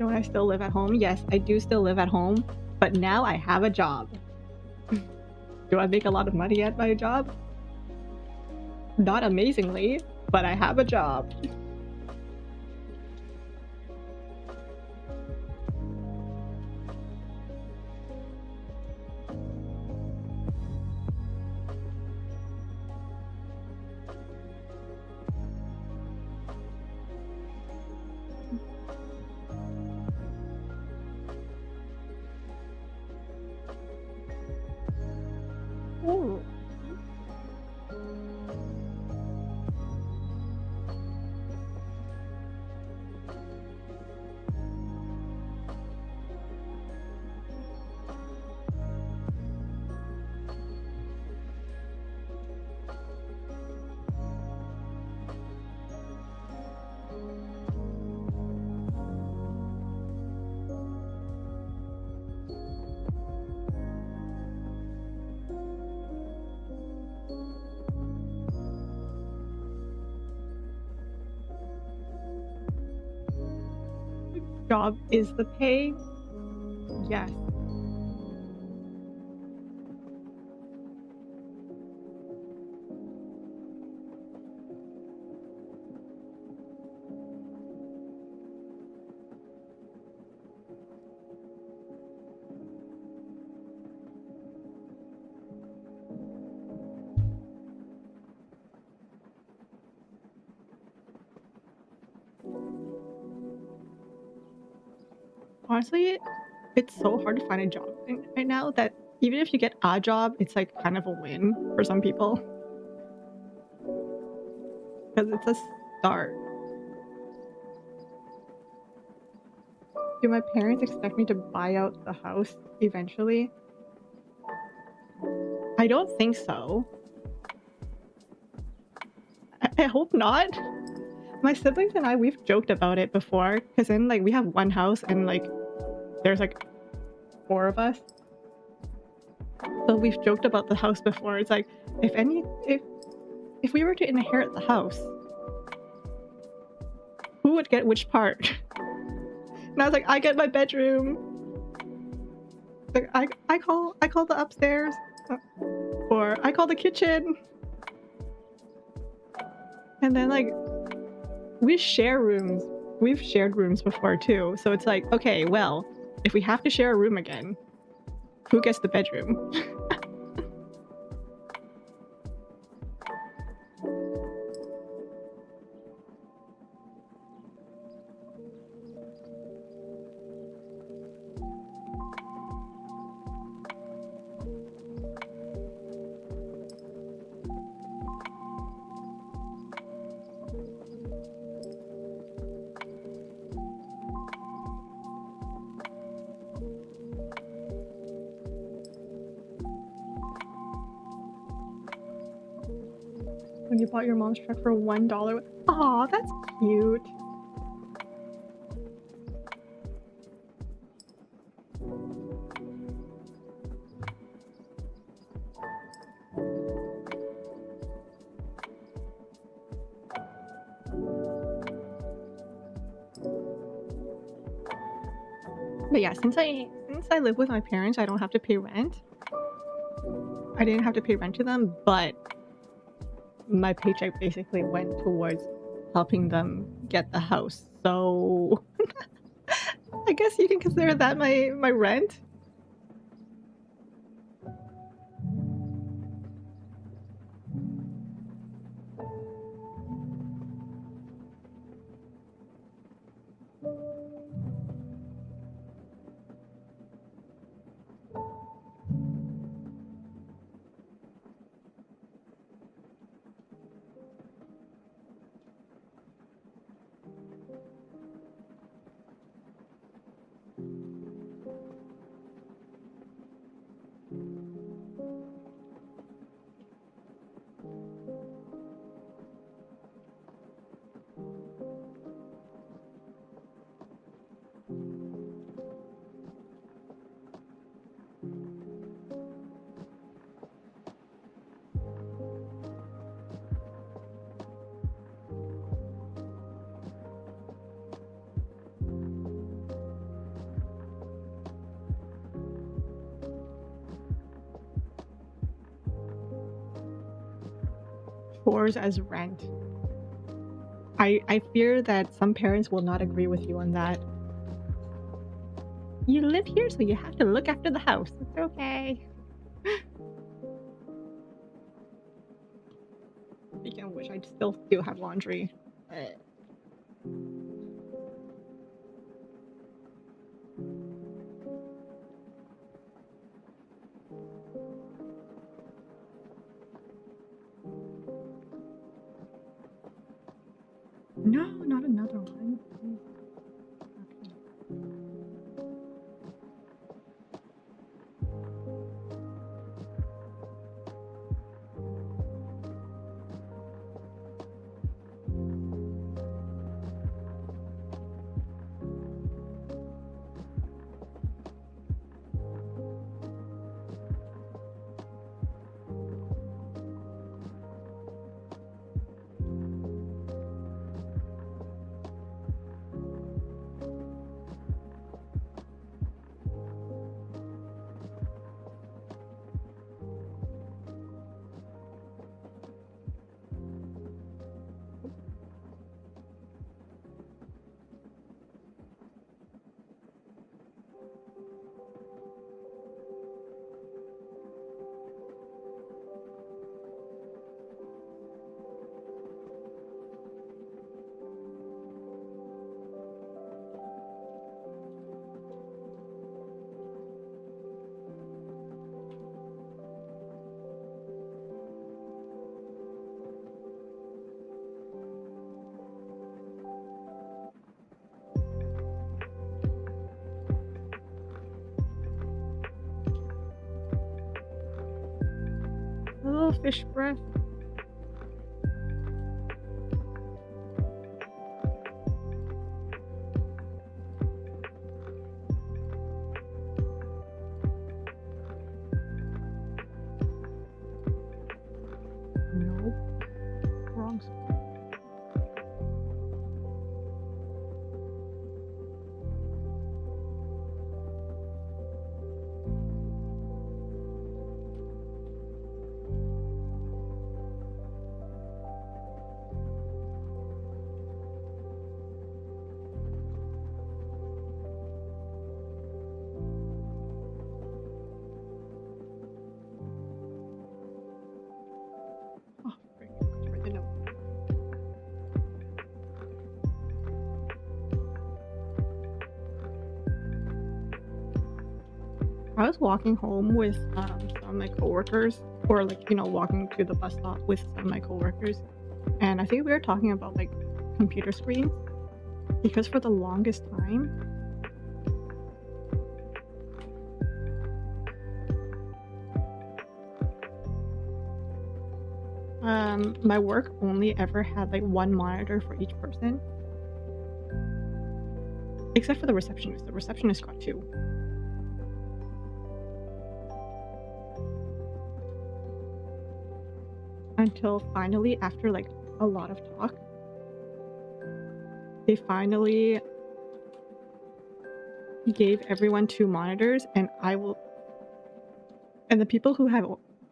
Do I still live at home? Yes, I do still live at home, but now I have a job. Do I make a lot of money at my job? Not amazingly, but I have a job. Ooh. Job is the pay? Yes. Honestly, it's so hard to find a job right now that even if you get a job, it's like kind of a win for some people. Because it's a start. Do my parents expect me to buy out the house eventually? I don't think so. I hope not. My siblings and I, we've joked about it before, because then like we have one house and like there's like 4 of us. So we've joked about the house before. It's like if we were to inherit the house, who would get which part? And I was like, I get my bedroom. Like I call the upstairs, or I call the kitchen. And then like we share rooms. We've shared rooms before too. So it's like, okay, well, if we have to share a room again, who gets the bedroom? When you bought your mom's truck for $1. Aw, that's cute. But yeah, since I live with my parents, I don't have to pay rent. I didn't have to pay rent to them, but my paycheck basically went towards helping them get the house. So I guess you can consider that my rent. chores as rent. I fear that some parents will not agree with you on that. You live here, so you have to look after the house. It's okay. Speaking of which, I still do have laundry. No, not another one. Okay. Oh, fish breath. Nope. Wrong spot. Oh, frick, I forgot to write the note. I was walking home with some of my coworkers, or like, you know, walking to the bus stop with some of my coworkers, and I think we were talking about like computer screens because for the longest time, my work only ever had like one monitor for each person, except for the receptionist. The receptionist got two. Until finally, after like a lot of talk, they finally gave everyone two monitors, and and the people who have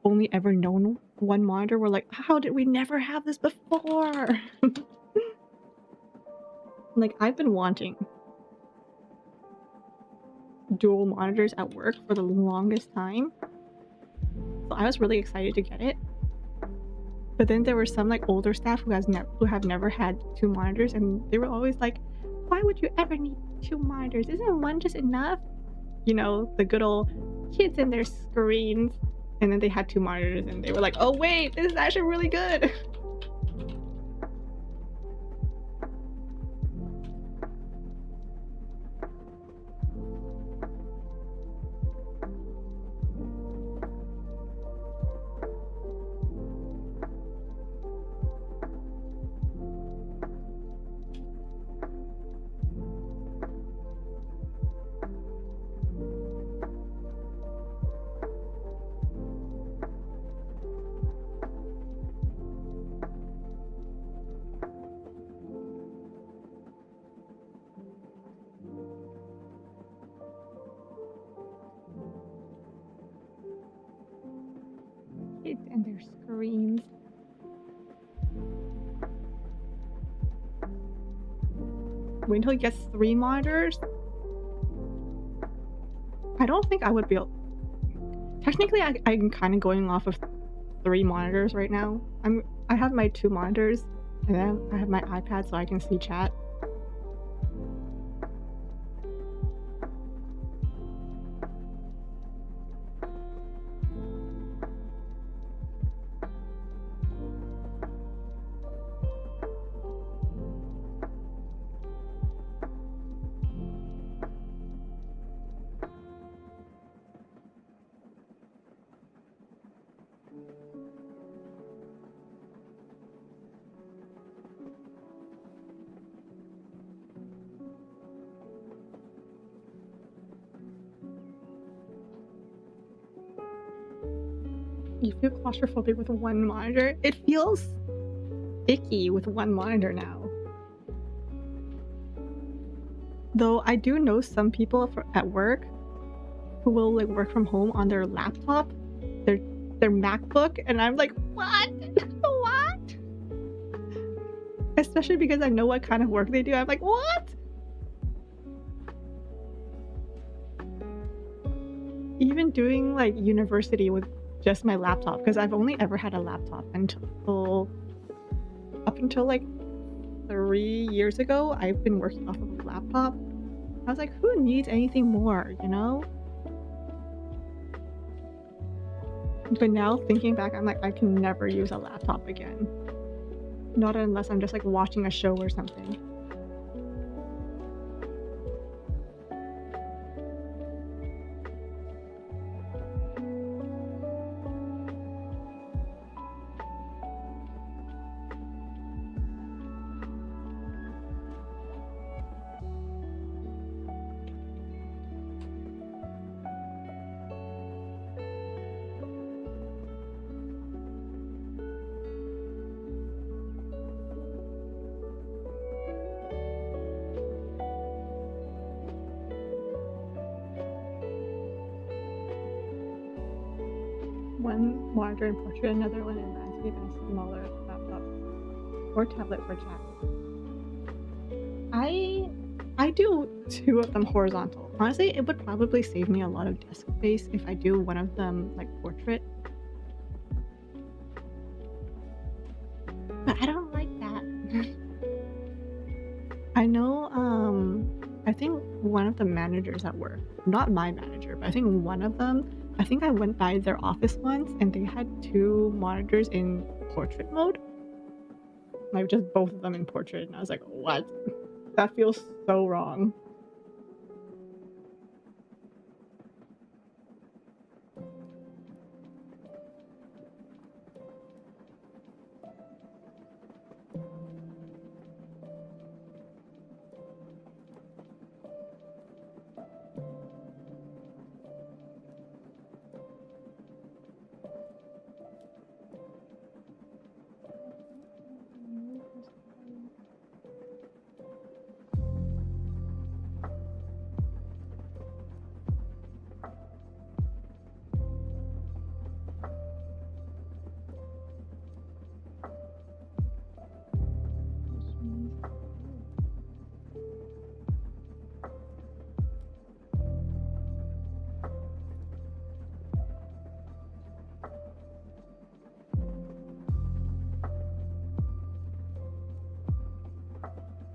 only ever known one monitor were like, how did we never have this before? Like, I've been wanting dual monitors at work for the longest time, so I was really excited to get it. But then there were some like older staff who have never had two monitors, and they were always like, why would you ever need two monitors? Isn't one just enough? You know, the good old kids and their screens. And then they had two monitors, and they were like, oh wait, this is actually really good. Kids and their screens. wait until he gets 3 monitors. I don't think I would be able. Technically, I'm kind of going off of 3 monitors right now. I have my 2 monitors, and then I have my iPad so I can see chat. You feel claustrophobic with 1 monitor? It feels icky with 1 monitor now. Though I do know some people at work who will like work from home on their laptop, their MacBook, and I'm like, what? What? Especially because I know what kind of work they do. I'm like, what? Even doing like university with just my laptop, because I've only ever had a laptop up until like 3 years ago. I've been working off of a laptop. I was like, who needs anything more, you know? But now thinking back, I'm like, I can never use a laptop again. Not unless I'm just like watching a show or something. One monitor in portrait, another one in landscape, and a smaller laptop or tablet for chat. I do 2 of them horizontal. Honestly, it would probably save me a lot of desk space if I do one of them like portrait. But I don't like that. I know, I think one of the managers at work, not my manager, but I think one of them, I think I went by their office once and they had 2 monitors in portrait mode. Like just both of them in portrait, and I was like, what? That feels so wrong.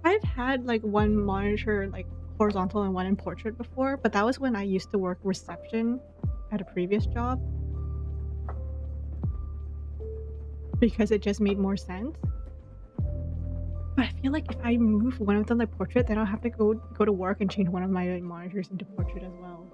I've had like 1 monitor like horizontal and 1 in portrait before, but that was when I used to work reception at a previous job. Because it just made more sense. But I feel like if I move one of them like portrait, then I'll have to go to work and change one of my monitors into portrait as well.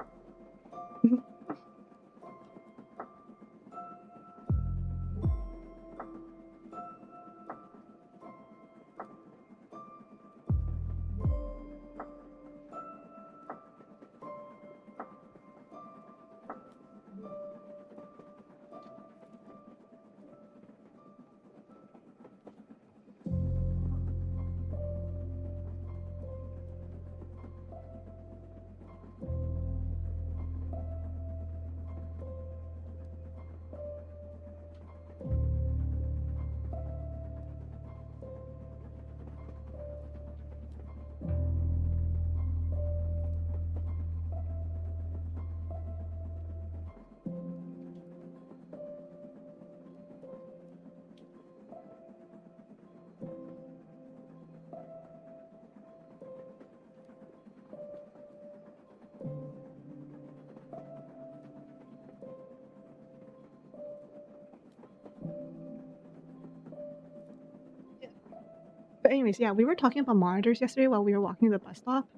But anyways, yeah, we were talking about monitors yesterday while we were walking to the bus stop,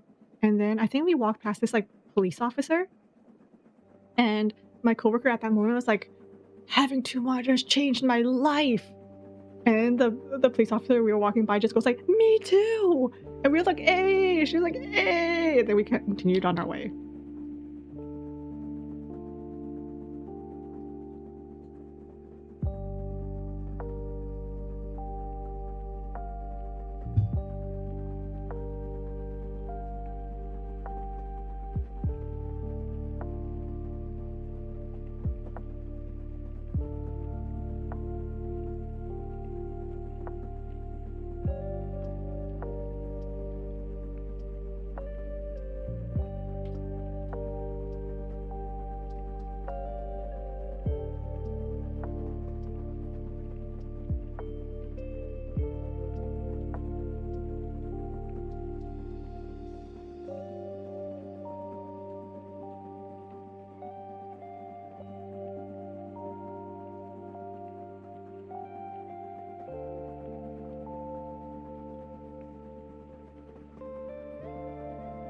and then I think we walked past this like police officer, and my coworker at that moment was like, "Having 2 monitors changed my life." And the police officer we were walking by just goes like, "Me too!" And we were like, "Hey!" She was like, "Hey!" And then we continued on our way.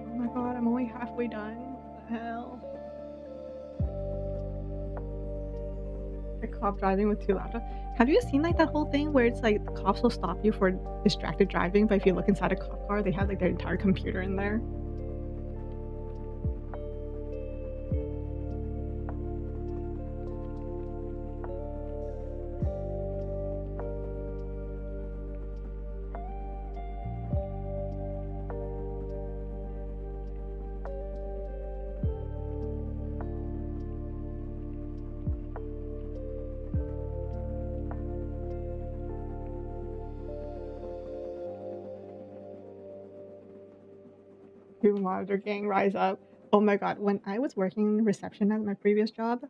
Oh my god, I'm only halfway done. What the hell? A cop driving with 2 laptops. Have you seen like that whole thing where it's like the cops will stop you for distracted driving, but if you look inside a cop car, they have like their entire computer in there? People monitor gang rise up. Oh my god, when I was working reception at my previous job,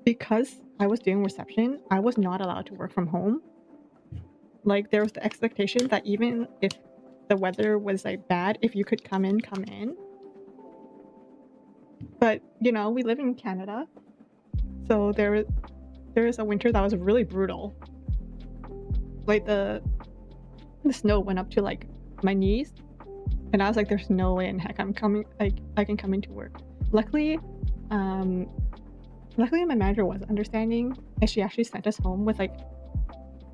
because I was doing reception, I was not allowed to work from home. Like there was the expectation that even if the weather was like bad, if you could come in, come in. But you know, we live in Canada, so there is a winter that was really brutal. Like the snow went up to like my knees, and I was like, "There's no way in heck I'm coming. Like I can come into work." Luckily, luckily my manager was understanding, and she actually sent us home with like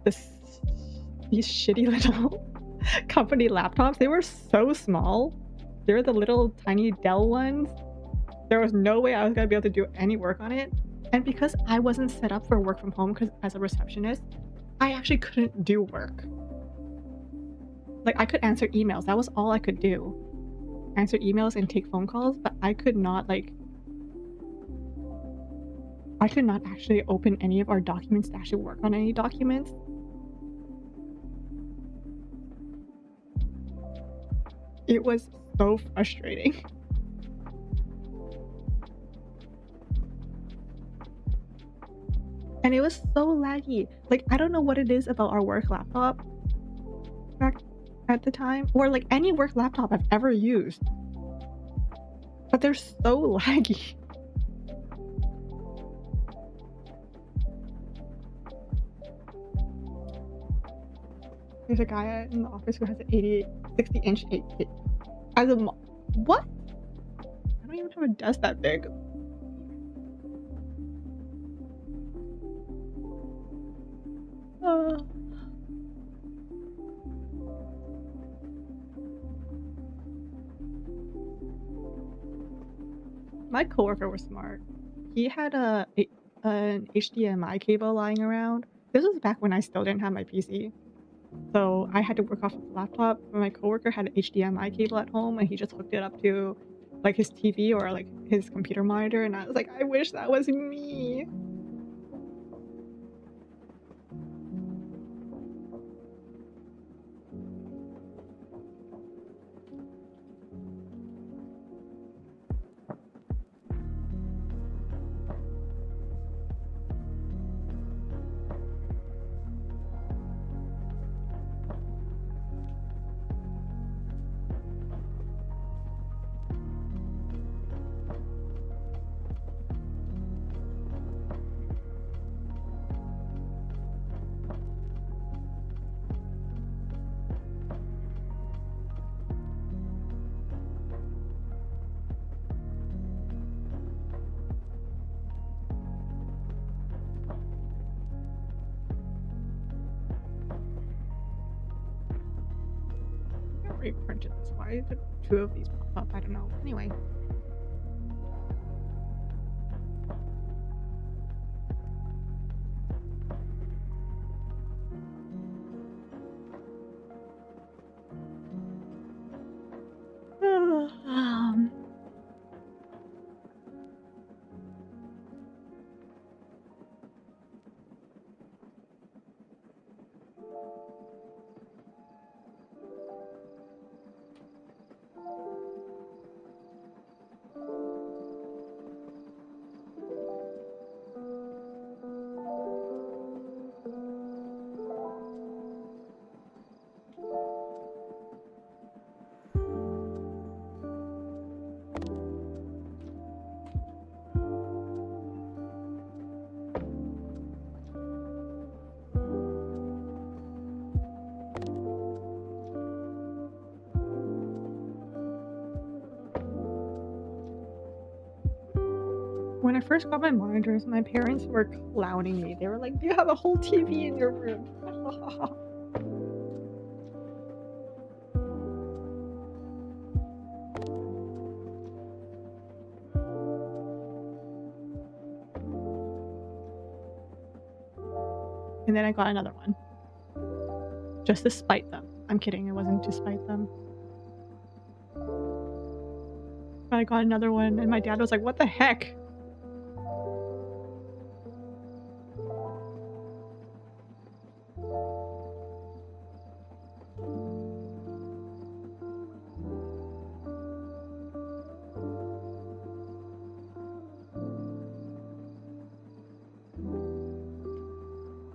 these shitty little company laptops. They were so small. They were the little tiny Dell ones. There was no way I was gonna be able to do any work on it. And because I wasn't set up for work from home because as a receptionist, I actually couldn't do work. Like I could answer emails. That was all I could do. Answer emails and take phone calls, but I could not actually open any of our documents to actually work on any documents. It was so frustrating. And it was so laggy. Like, I don't know what it is about our work laptop back at the time, or like any work laptop I've ever used, but they're so laggy. There's a guy in the office who has an 60-inch 8K. What? I don't even have a desk that big. My coworker was smart. He had an HDMI cable lying around. This was back when I still didn't have my PC. So I had to work off of a laptop. My coworker had an HDMI cable at home and he just hooked it up to like his TV or like his computer monitor, and I was like, I wish that was me. Sorry, printed this. Why did 2 of these pop up? I don't know. Anyway. When I first got my monitors, my parents were clowning me. They were like, "You have a whole TV in your room." And then I got another one. Just to spite them. I'm kidding, it wasn't to spite them. But I got another one and my dad was like, "What the heck?"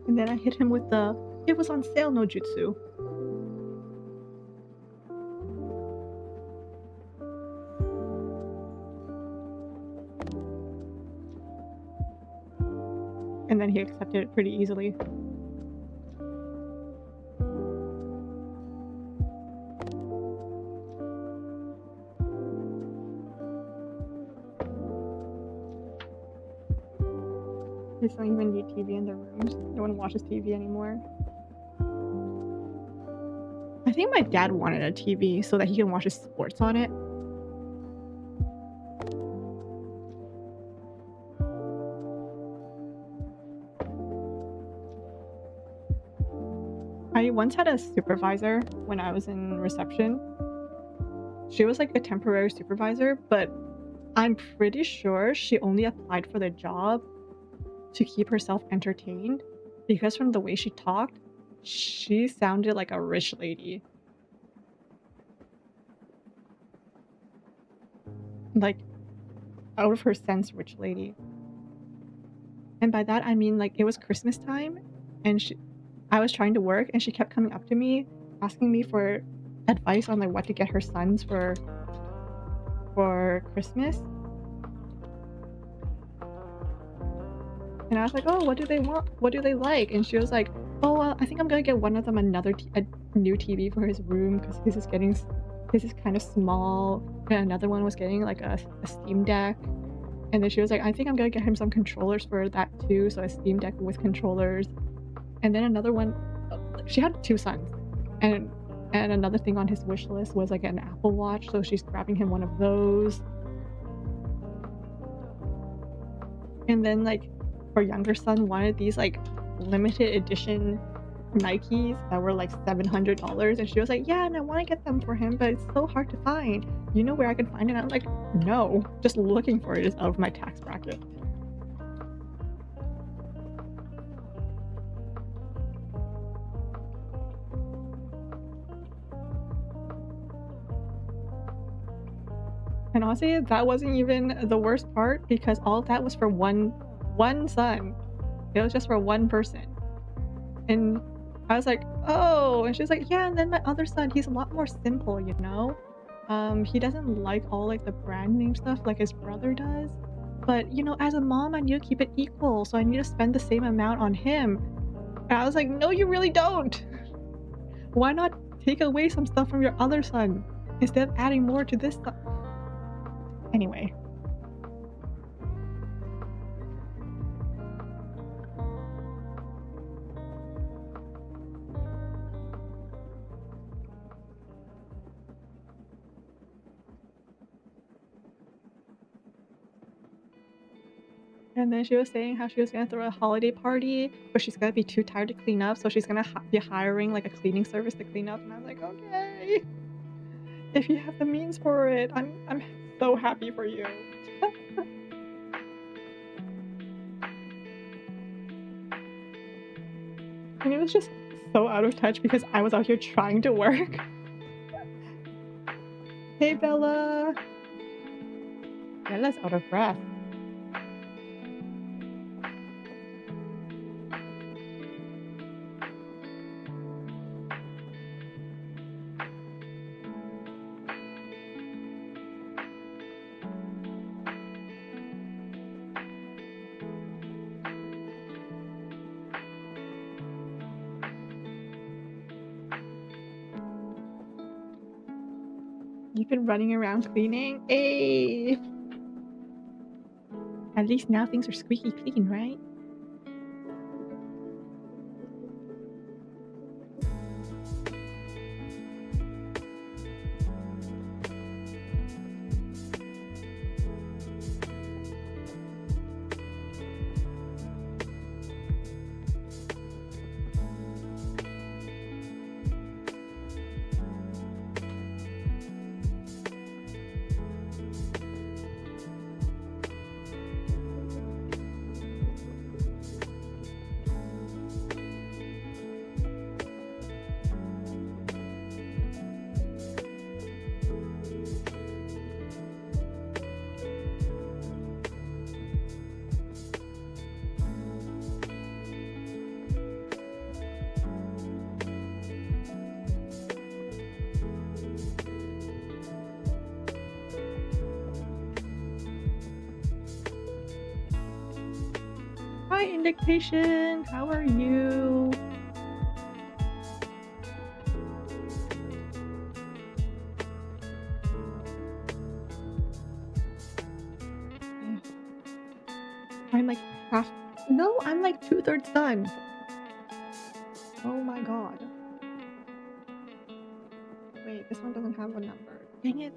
And then I hit him with the, "It was on sale no jutsu." And then he accepted it pretty easily. There's not even need TV in their rooms. No one watches TV anymore. I think my dad wanted a TV so that he can watch his sports on it. I once had a supervisor when I was in reception. She was like a temporary supervisor, but I'm pretty sure she only applied for the job to keep herself entertained, because from the way she talked, she sounded like a rich lady. Like, out of her sense rich lady. And by that I mean, like, it was Christmas time and I was trying to work and she kept coming up to me asking me for advice on like what to get her sons for Christmas. And I was like, "Oh, what do they want? What do they like?" And she was like, "Oh, I think I'm gonna get one of them a new TV for his room because his is kind of small, and another one was getting like a Steam Deck." And then she was like, "I think I'm gonna get him some controllers for that too, so a Steam Deck with controllers." And then another one, she had 2 sons, and another thing on his wish list was like an Apple Watch, so she's grabbing him one of those. And then like her younger son wanted these like limited edition Nikes that were like $700, and she was like, "Yeah, and I want to get them for him, but it's so hard to find. You know where I can find it?" And I'm like, "No, just looking for it is out of my tax bracket." And honestly, that wasn't even the worst part, because all of that was for one son. It was just for one person. And I was like, "Oh," and she's like, "Yeah, and then my other son, he's a lot more simple, you know? He doesn't like all like the brand name stuff like his brother does. But, you know, as a mom, I need to keep it equal, so I need to spend the same amount on him." And I was like, "No, you really don't. Why not take away some stuff from your other son instead of adding more to this stuff?" Anyway. And then she was saying how she was gonna throw a holiday party, but she's gonna be too tired to clean up, so she's gonna be hiring like a cleaning service to clean up. And I was like, okay, if you have the means for it, I'm so happy for you. And it was just so out of touch because I was out here trying to work. Hey, Bella. Bella's out of breath. You've been running around cleaning? Hey! At least now things are squeaky clean, right? Hi, Indication. How are you? I'm like half. No, I'm like 2/3 done. Oh my god. Wait, this one doesn't have a number. Dang it.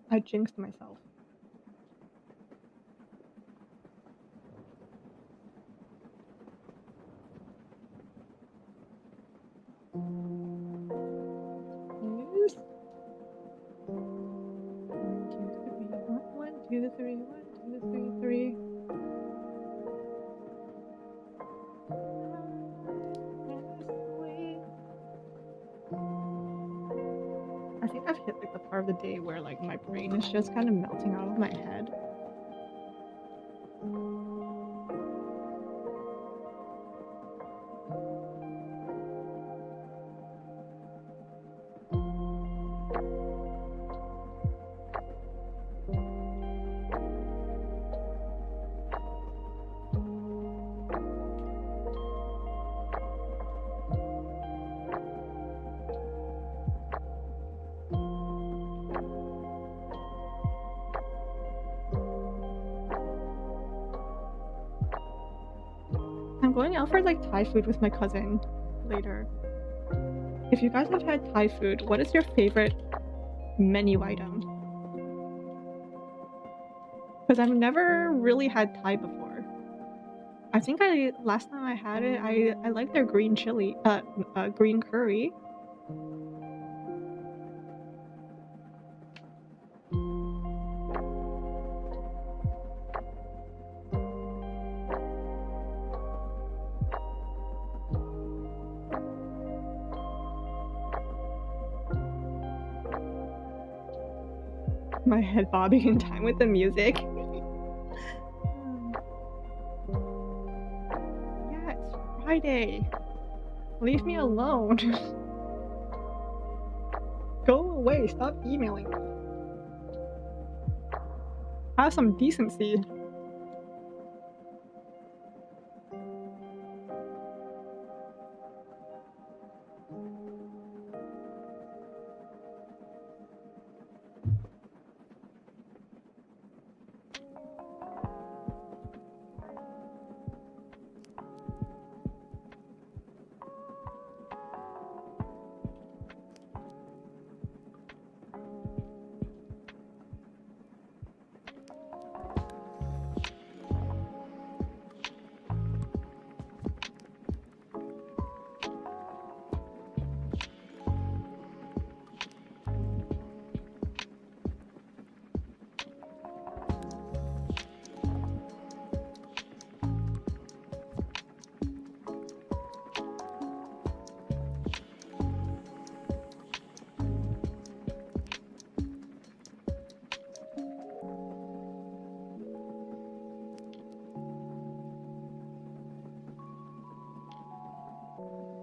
I jinxed myself. News? 1, 2, 3, 1, 2, 3, 3. I think I've hit like the part of the day where like my brain is just kind of melting out of my head. I'm going out for like Thai food with my cousin later. If you guys have had Thai food, what is your favorite menu item? Because I've never really had Thai before. I think last time I had it, I like their green chili, green curry. My head bobbing in time with the music. Yeah, it's Friday. Leave me alone. Go away, stop emailing me. Have some decency.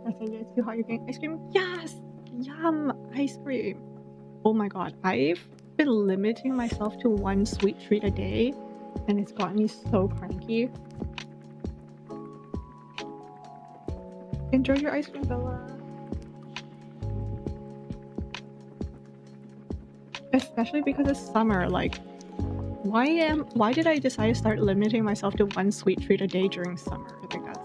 I think it's too hot. You're getting ice cream? Yes! Yum! Ice cream. Oh my god. I've been limiting myself to one sweet treat a day, and it's gotten me so cranky. Enjoy your ice cream, Bella. Especially because it's summer. Like, why did I decide to start limiting myself to one sweet treat a day during summer? I think that's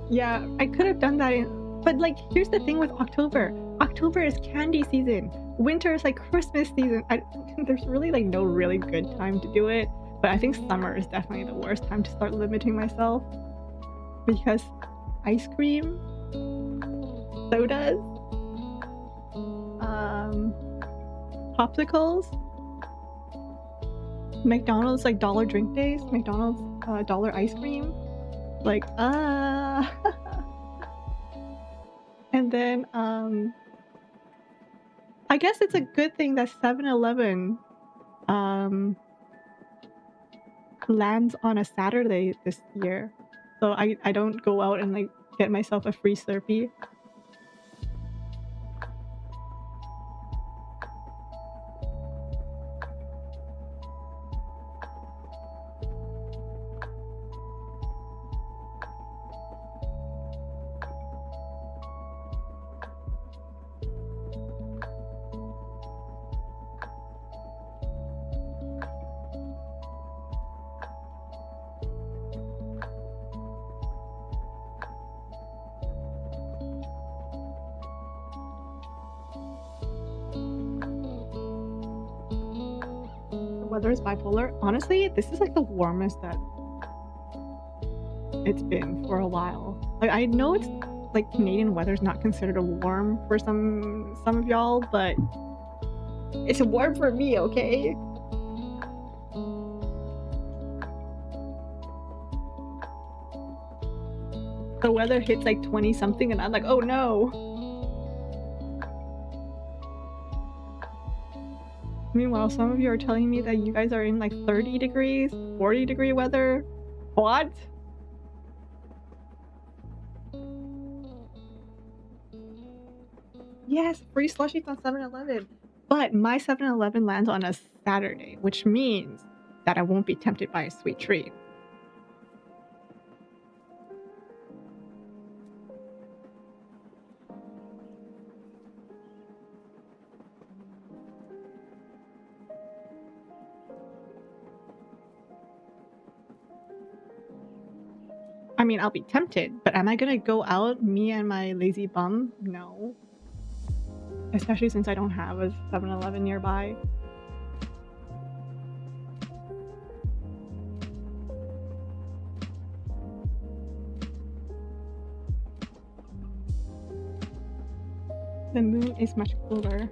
yeah, I could have done that but like here's the thing with October. October is candy season. Winter is like Christmas season. There's really like no really good time to do it, but I think summer is definitely the worst time to start limiting myself because ice cream, sodas, popsicles, McDonald's like dollar drink days, McDonald's dollar ice cream, like and then I guess it's a good thing that 7-Eleven lands on a Saturday this year, so I don't go out and like get myself a free Slurpee. Weather is bipolar. Honestly, this is like the warmest that it's been for a while. Like I know it's like Canadian weather's not considered a warm for some of y'all, but it's warm for me, okay? The weather hits like 20 something and I'm like, oh no. Meanwhile, some of you are telling me that you guys are in like 30 degrees, 40-degree weather. What? Yes, free slushies on 7-Eleven. But my 7-Eleven lands on a Saturday, which means that I won't be tempted by a sweet treat. I mean, I'll be tempted, but am I gonna go out, me and my lazy bum? No. Especially since I don't have a 7-Eleven nearby. The moon is much cooler.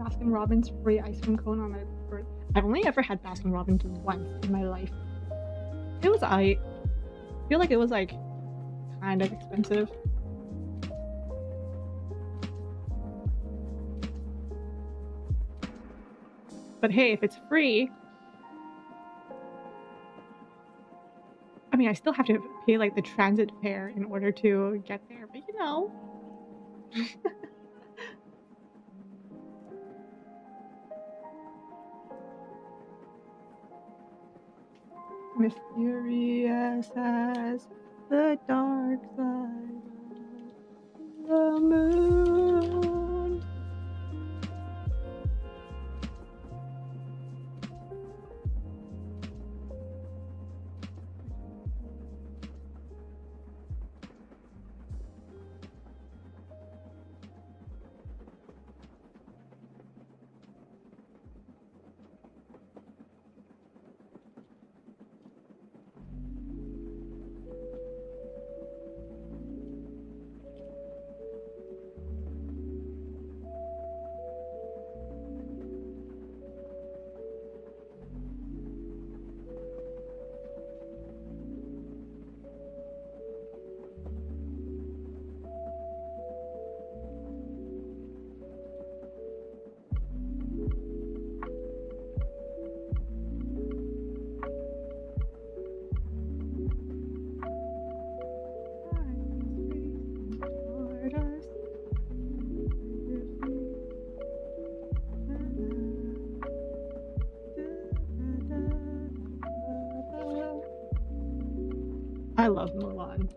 Baskin Robbins free ice cream cone on my birthday. I've only ever had Baskin Robbins once in my life. It was I feel like it was like kind of expensive. But hey, if it's free, I mean, I still have to pay like the transit fare in order to get there, but you know. Mysterious as the dark side of the moon. I love Mulan.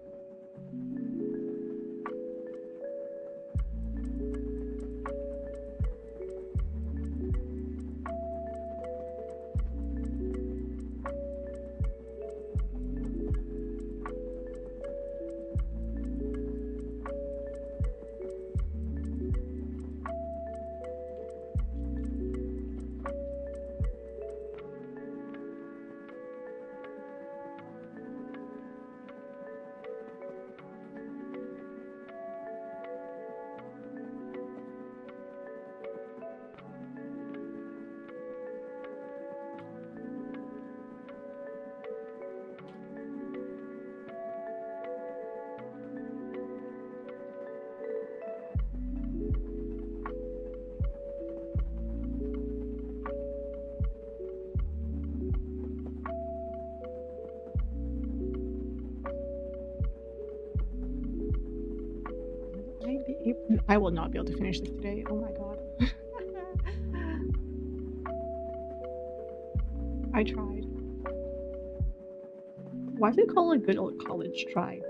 I will not be able to finish this today. Oh my god. I tried. Why is it called a good old college try?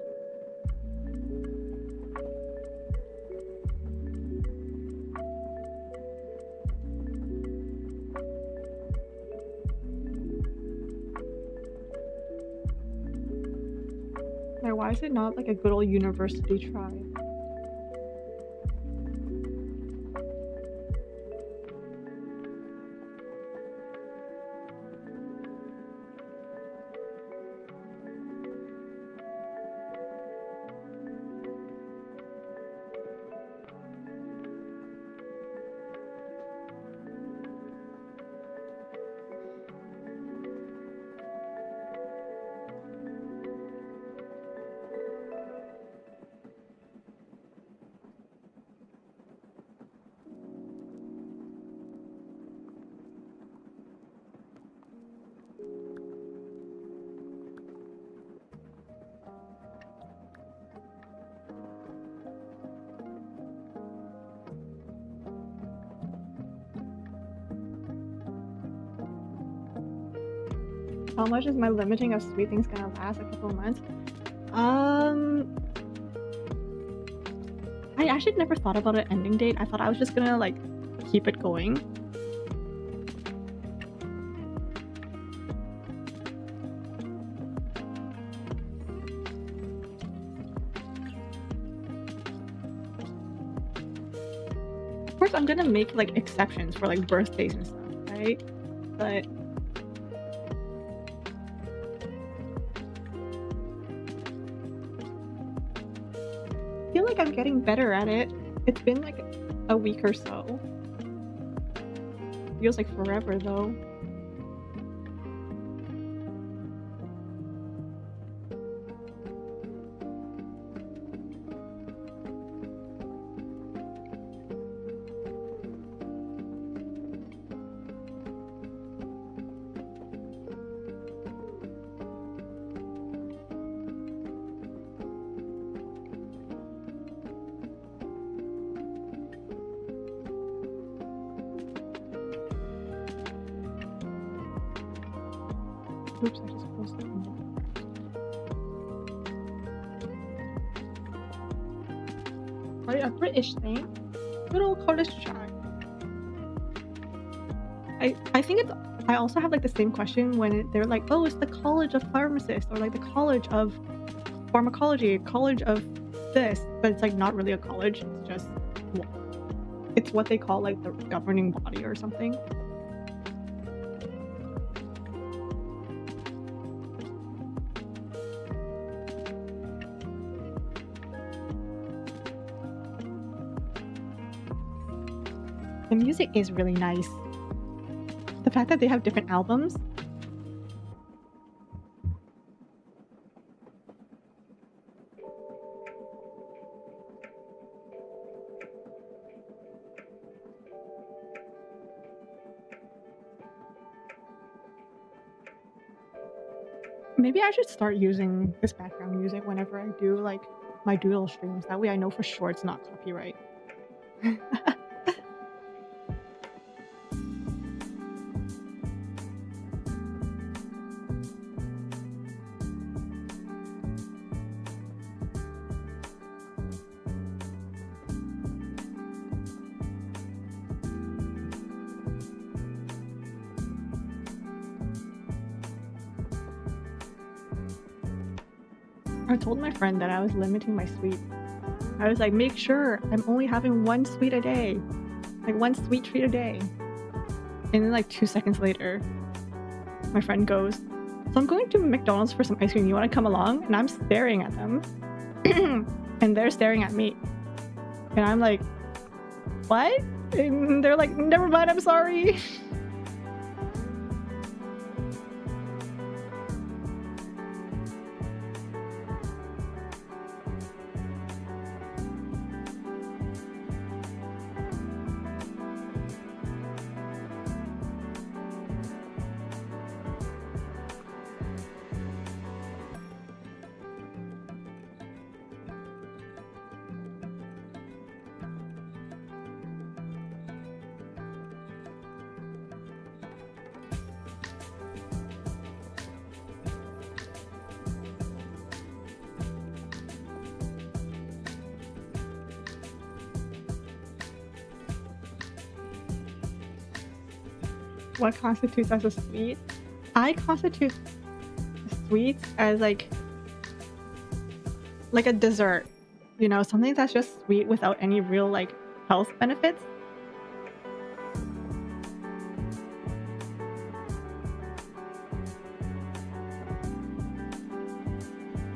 Like, why is it not like a good old university try? How much is my limiting of sweet things gonna last? A couple of months? I actually never thought about an ending date. I thought I was just gonna like keep it going. Of course, I'm gonna make like exceptions for like birthdays and stuff, right? But I feel like I'm getting better at it. It's been like a week or so. Feels like forever though. Oops, I just supposed to end it. Are you a British thing? Good old college chat. I think it's. I also have like the same question when they're like, oh, it's the College of Pharmacists or like the College of Pharmacology, College of this, but it's like not really a college. It's just it's what they call like the governing body or something. The music is really nice. The fact that they have different albums. Maybe I should start using this background music whenever I do like my doodle streams. That way I know for sure it's not copyright. I told my friend that I was limiting my sweets. I was like, make sure I'm only having 1 sweet a day. Like 1 sweet treat a day. And then like 2 seconds later, my friend goes, so I'm going to McDonald's for some ice cream. You want to come along? And I'm staring at them. And they're staring at me. And I'm like, what? And they're like, never mind, I'm sorry. What constitutes as a sweet? I constitute sweets as like a dessert, you know, something that's just sweet without any real like health benefits.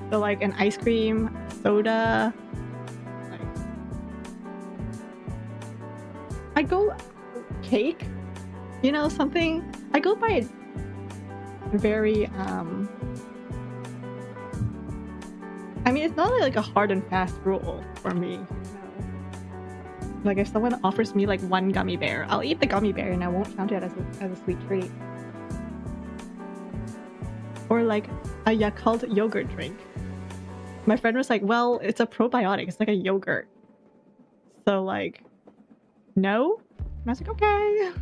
So like an ice cream, soda, like I go cake. You know, something I go by it very I mean, it's not like a hard and fast rule for me, you know? Like if someone offers me like 1 gummy bear, I'll eat the gummy bear and I won't count it as a sweet treat. Or like a Yakult yogurt drink. My friend was like, well, it's a probiotic, it's like a yogurt, so like no. And I was like, okay.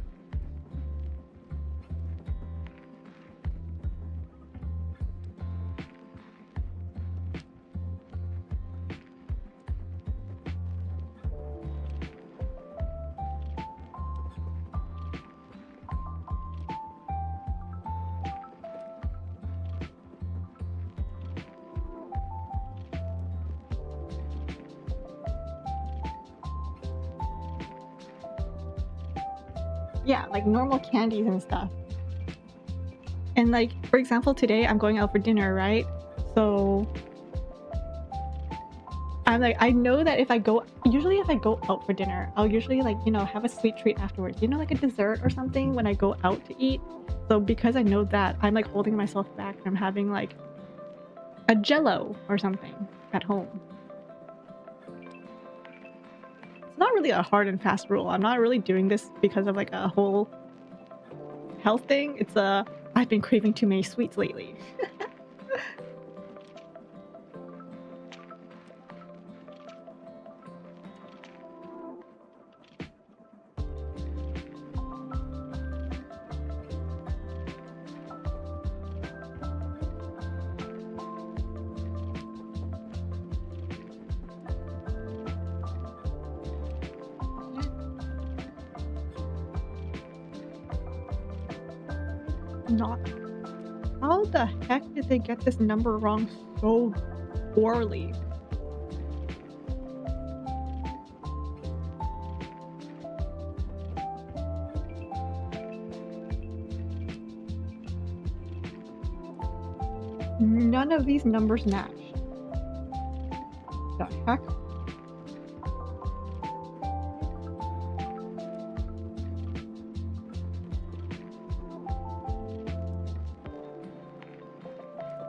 Yeah, like normal candies and stuff. And like, for example, today I'm going out for dinner, right? So I'm like, I know that if I go out for dinner, I'll usually like, you know, have a sweet treat afterwards, you know, like a dessert or something when I go out to eat. So because I know that, I'm like holding myself back from having like a Jello or something at home. It's not really a hard and fast rule. I'm not really doing this because of like a whole health thing. It's I've been craving too many sweets lately. Not. How the heck did they get this number wrong so poorly? None of these numbers match. The heck?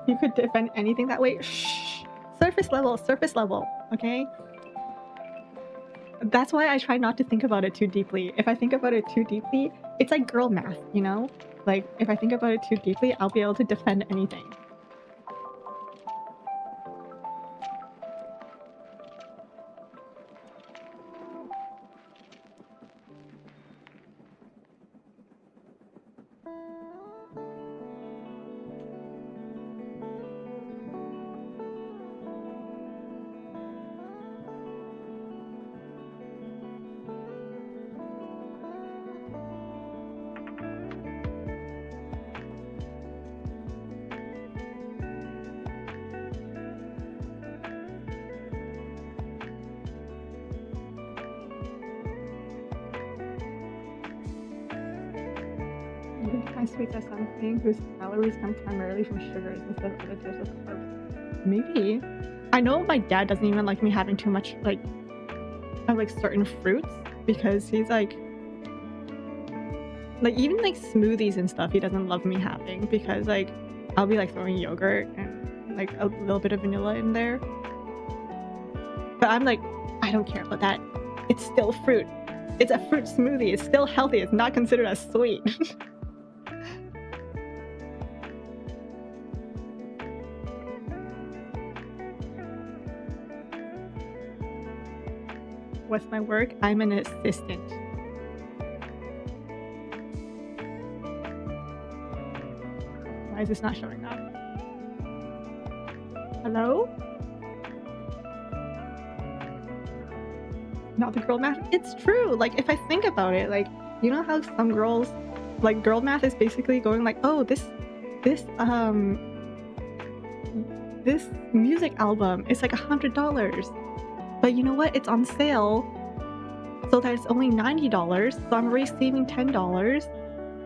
You could defend anything that way. Shh. Surface level, okay? That's why I try not to think about it too deeply. If I think about it too deeply, it's like girl math, you know? Like, if I think about it too deeply, I'll be able to defend anything. Sweets as something whose calories come primarily from sugars instead of other types of carbs. Maybe. I know my dad doesn't even like me having too much of certain fruits because he's like even like smoothies and stuff he doesn't love me having because like I'll be like throwing yogurt and like a little bit of vanilla in there. But I'm like, I don't care about that. It's still fruit. It's a fruit smoothie. It's still healthy. It's not considered as sweet. What's my work? I'm an assistant. Why is this not showing up? Hello? Not the girl math? It's true! Like, if I think about it, like, you know how some girls, like, girl math is basically going like, oh, this music album is like $100. But you know what? It's on sale, so that it's only $90, so I'm already saving $10.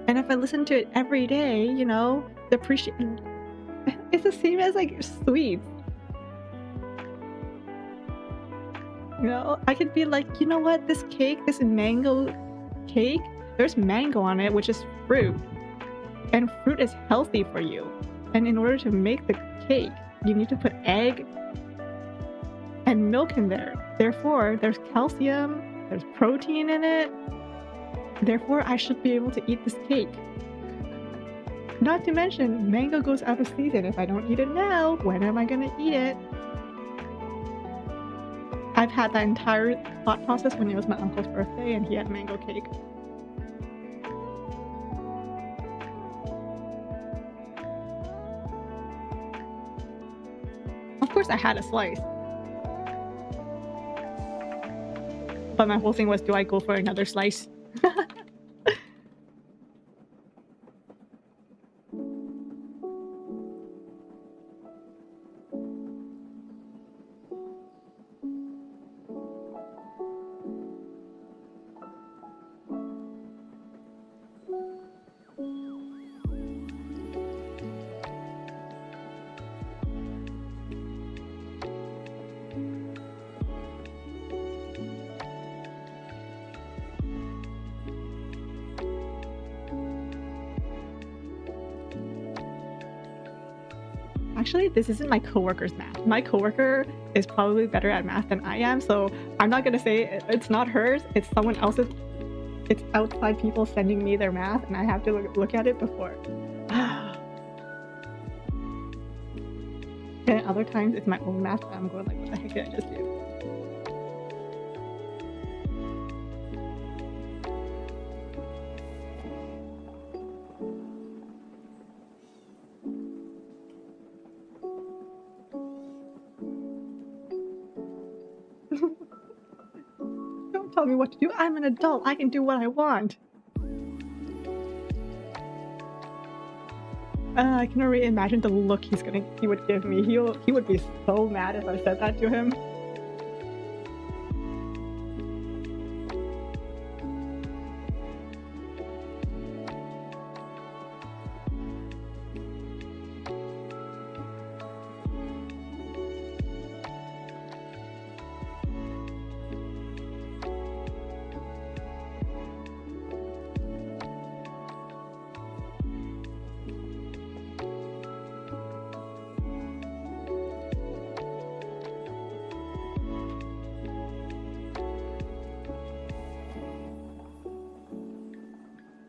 And if I listen to it every day, you know, the appreciation... It's the same as, like, sweets. You know, I could be like, you know what? This cake, this mango cake, there's mango on it, which is fruit. And fruit is healthy for you. And in order to make the cake, you need to put egg and milk in there. Therefore, there's calcium, there's protein in it. Therefore, I should be able to eat this cake. Not to mention, mango goes out of season. If I don't eat it now, when am I gonna eat it? I've had that entire thought process when it was my uncle's birthday and he had mango cake. Of course I had a slice. But my whole thing was, do I go for another slice? Actually, this isn't my coworker's math. My coworker is probably better at math than I am, so I'm not gonna say it's not hers, it's someone else's. It's outside people sending me their math, and I have to look at it before. And other times it's my own math, and I'm going like, what the heck did I just do? Don't tell me what to do. I'm an adult. I can do what I want. I can already imagine the look he would give me. He would be so mad if I said that to him.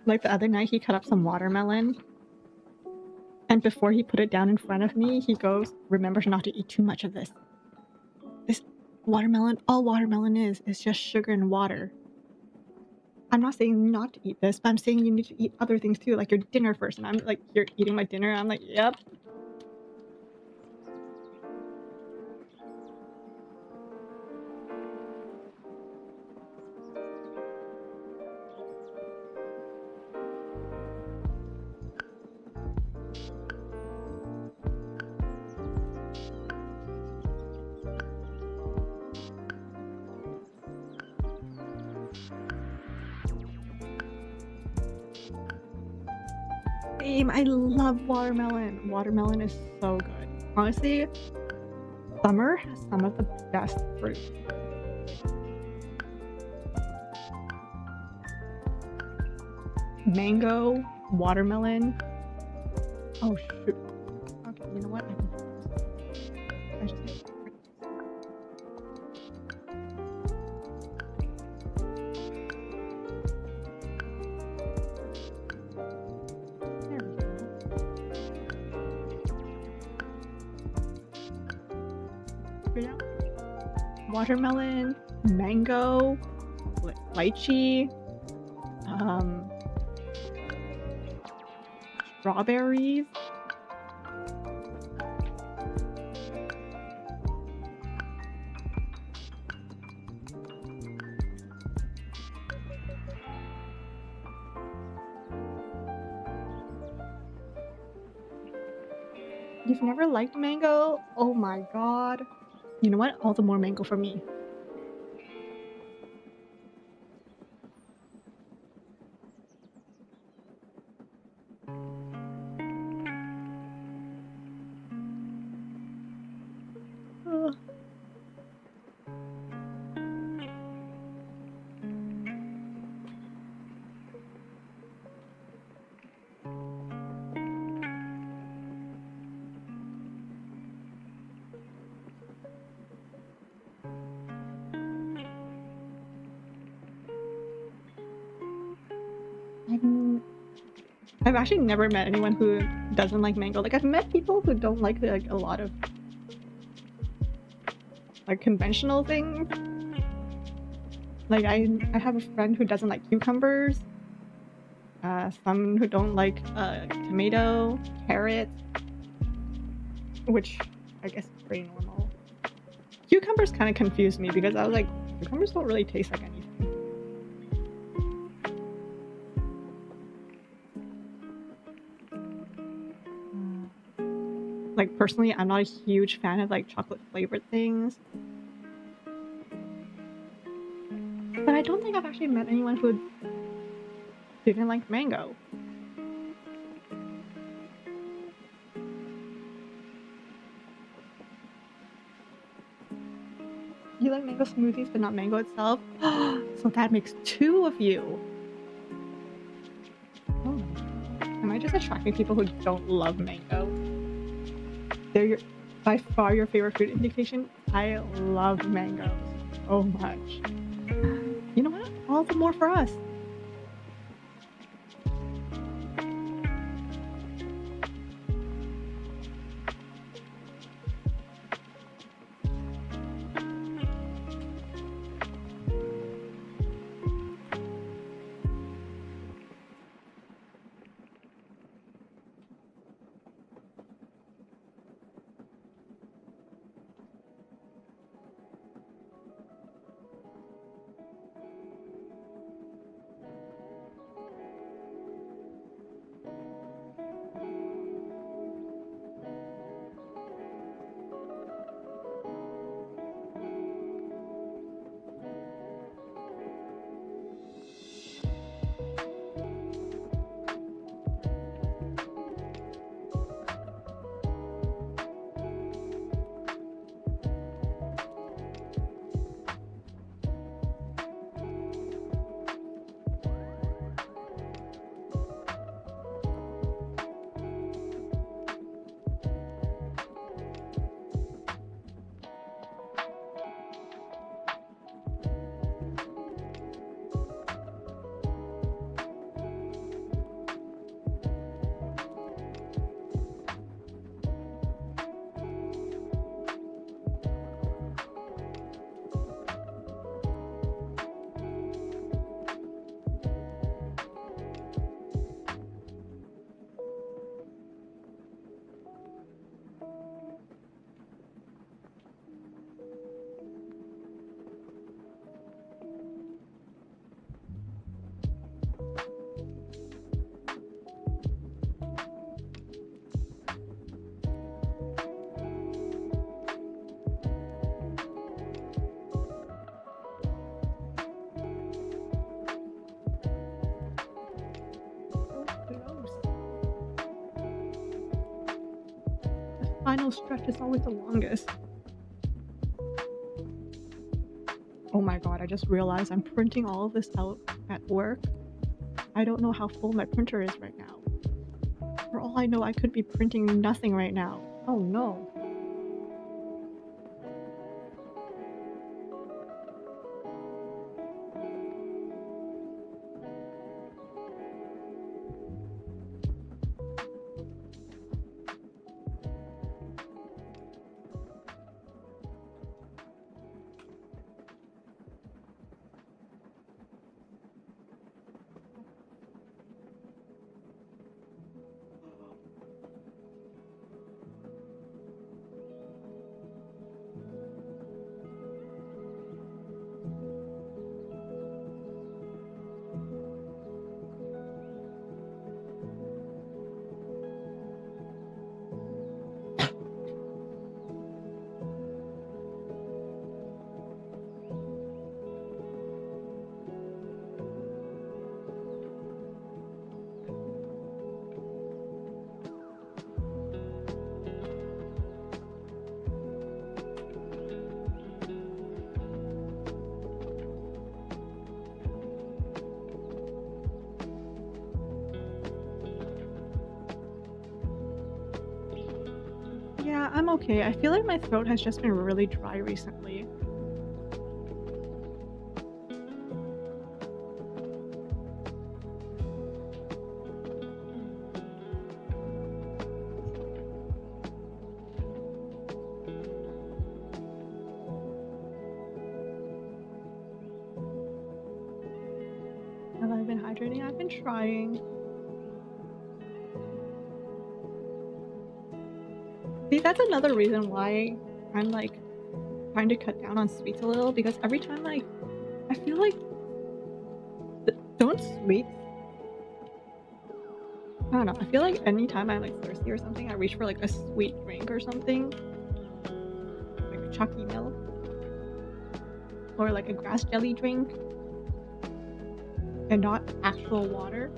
Like the other night, he cut up some watermelon, and before he put it down in front of me, he goes, "Remember not to eat too much of this. This watermelon, all watermelon is just sugar and water. I'm not saying not to eat this, but I'm saying you need to eat other things too, like your dinner first." And I'm like, "You're eating my dinner?" I'm like, "Yep." Same, I love watermelon. Watermelon is so good. Honestly, summer has some of the best fruit. Mango, watermelon. Oh shoot. Okay, you know what? I just need to there we go. Yeah. Watermelon, mango, lychee, strawberries. You've never liked mango? Oh my god. You know what? All the more mango for me. Ugh. I've actually never met anyone who doesn't like mango. Like I've met people who don't like a lot of like conventional things. Like I have a friend who doesn't like cucumbers. Some who don't like tomato, carrots, which I guess is pretty normal. Cucumbers kind of confused me because I was like, cucumbers don't really taste like anything. Like personally, I'm not a huge fan of like chocolate flavored things. But I don't think I've actually met anyone who didn't like mango. You like mango smoothies but not mango itself? So that makes two of you. Oh, am I just attracting people who don't love mango? They're by far your favorite food indication. I love mangoes so much. You know what? All the more for us. final stretch is always the longest. Oh my god, I just realized I'm printing all of this out at work. I don't know how full my printer is right now. For all I know, I could be printing nothing right now. Oh no. Yeah, I'm okay. I feel like my throat has just been really dry recently. Have I been hydrating? I've been trying. See, that's another reason why I'm like trying to cut down on sweets a little, because every time like I feel like don't sweets. I don't know. I feel like anytime I'm like thirsty or something, I reach for like a sweet drink or something, like chalky milk or like a grass jelly drink, and not actual water.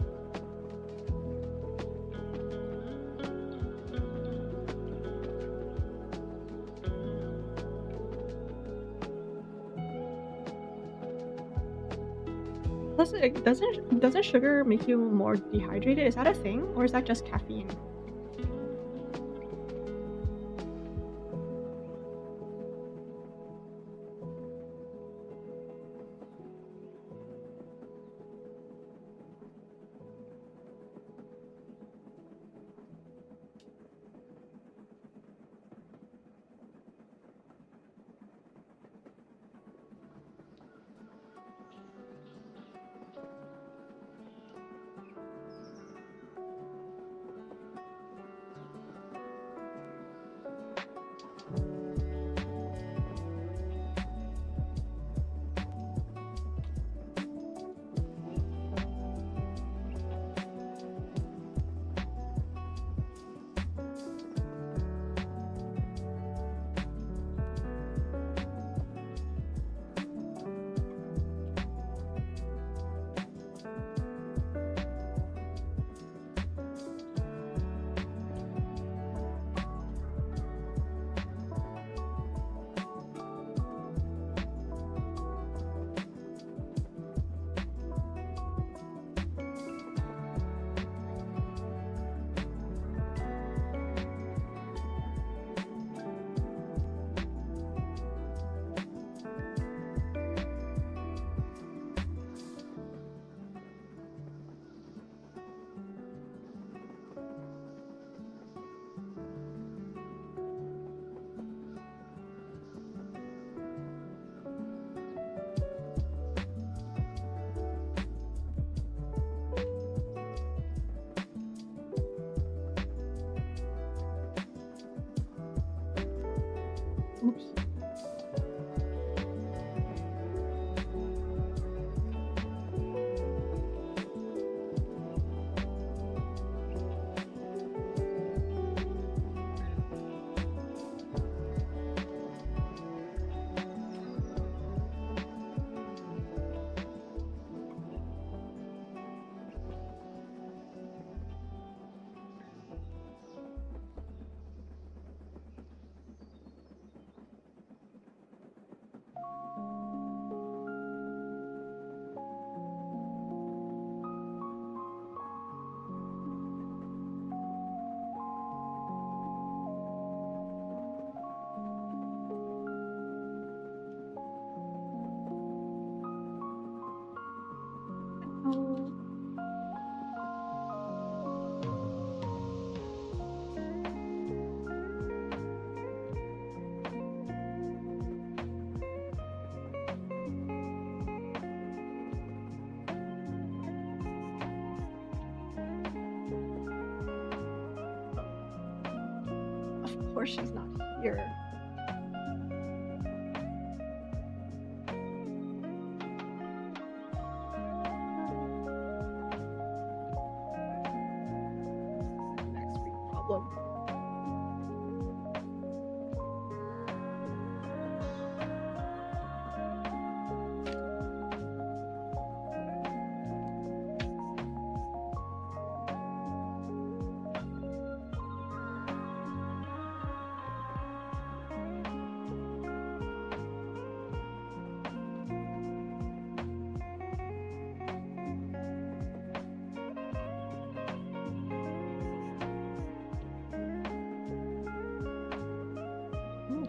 Plus, doesn't sugar make you more dehydrated? Is that a thing, or is that just caffeine? course she's not here. Next week problem.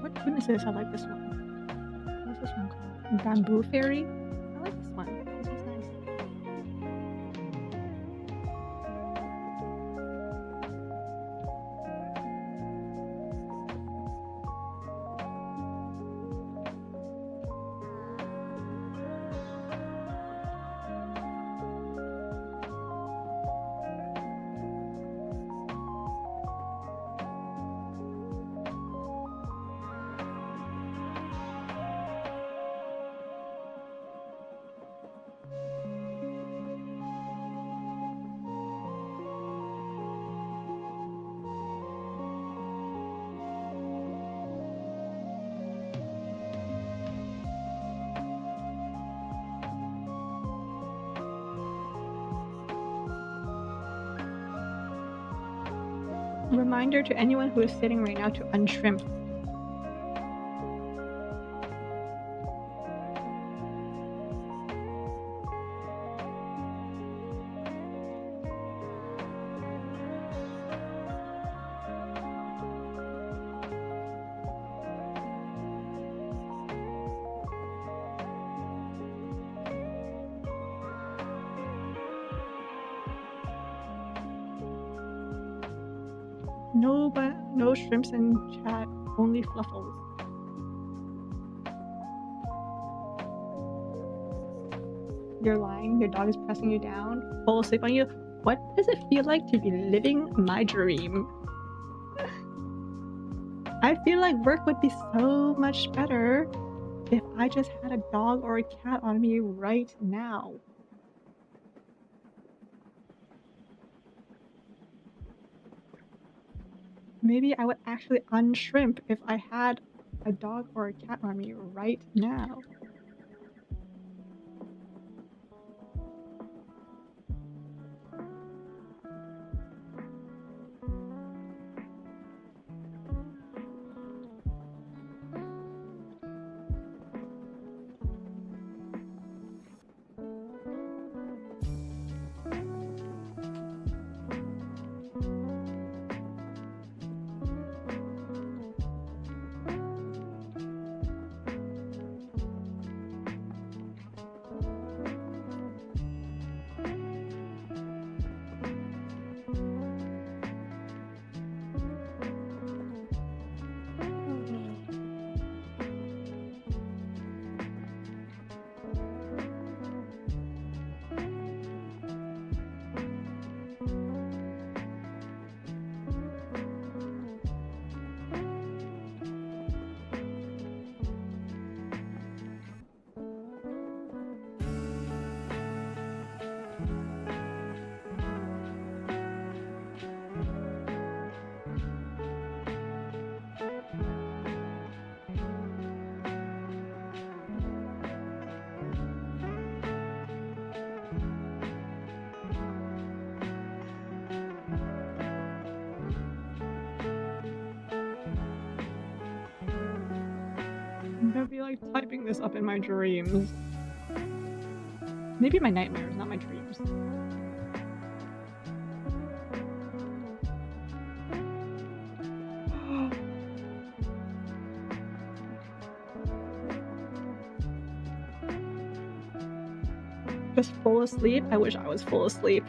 What tune is this? I like this one. What's this one called? Bamboo Fairy? I like this one. This one's nice. Reminder to anyone who is sitting right now to unshrimp. No shrimps in chat, only fluffles. You're lying, your dog is pressing you down, fall asleep on you. What does it feel like to be living my dream? I feel like work would be so much better if I just had a dog or a cat on me right now. Maybe I would actually unshrimp if I had a dog or a cat on me right now. I'm gonna be like typing this up in my dreams. Maybe my nightmares, not my dreams. Just full asleep? I wish I was full asleep.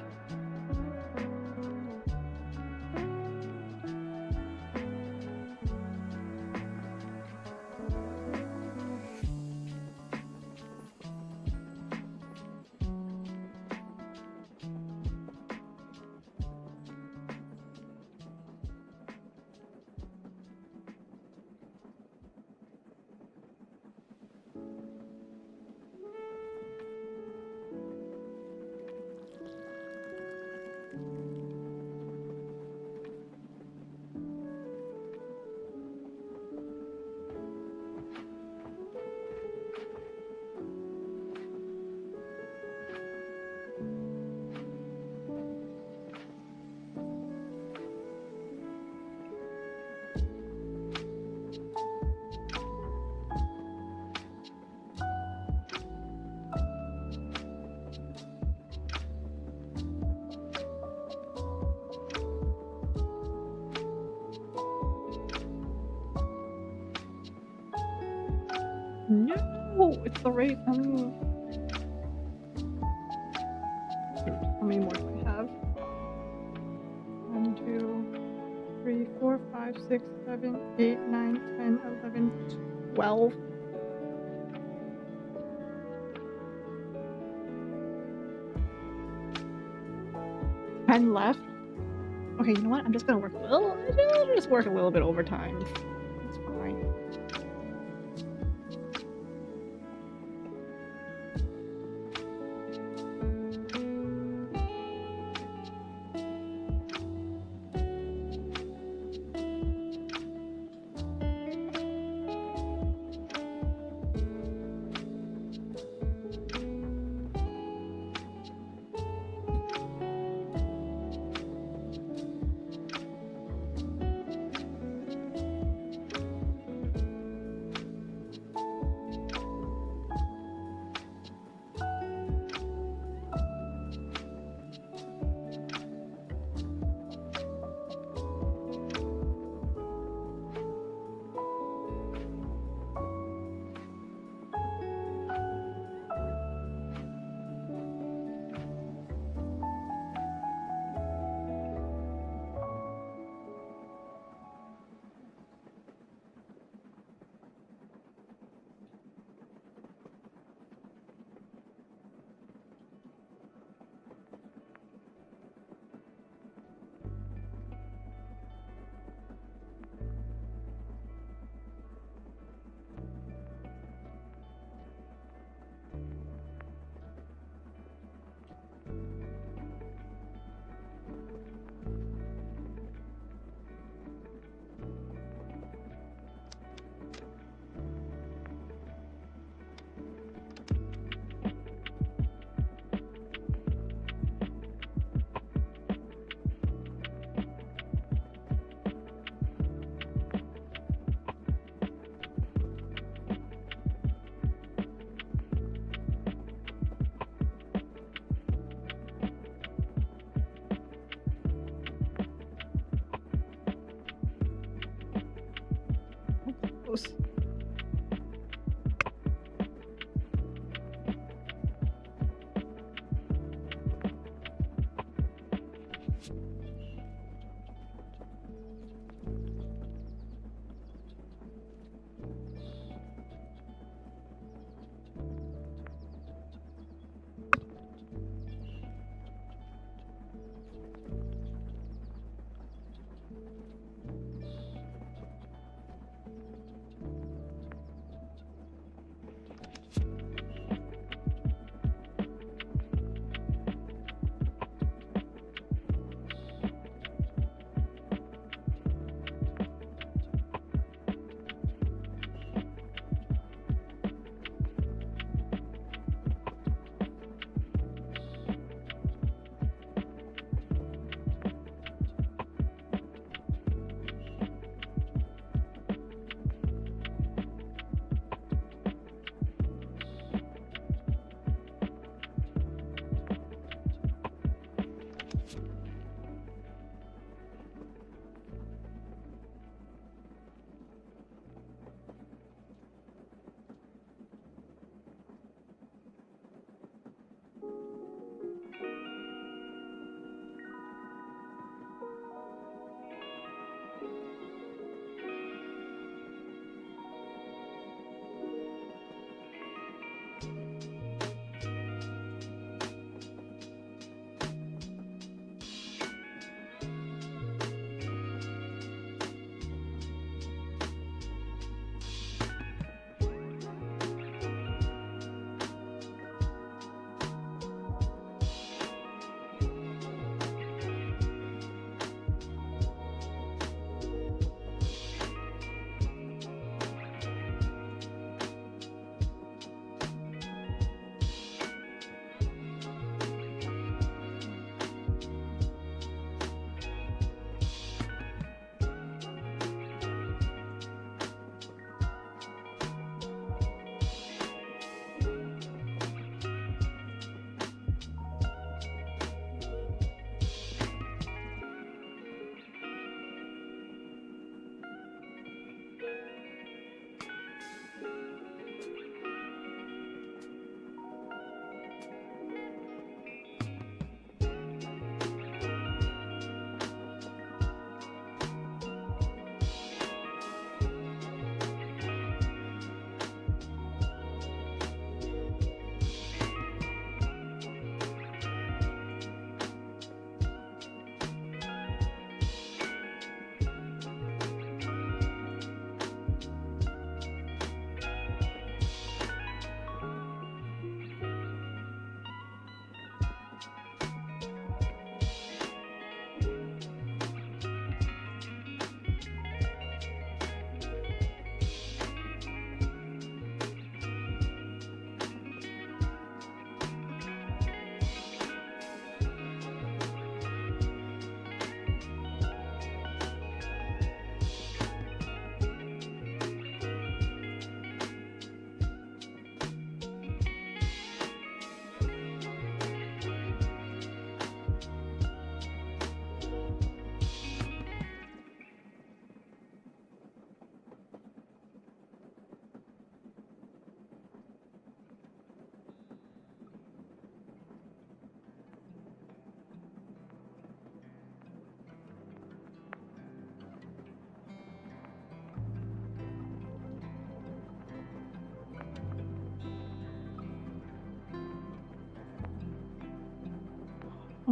No! It's the right. How many more do I have? 1, 2, 3, 4, 5, 6, 7, 8, 9, 10, 11, 12. 10 left. Okay, you know what? I'm just gonna work a little. Just work a little bit overtime. It's fine.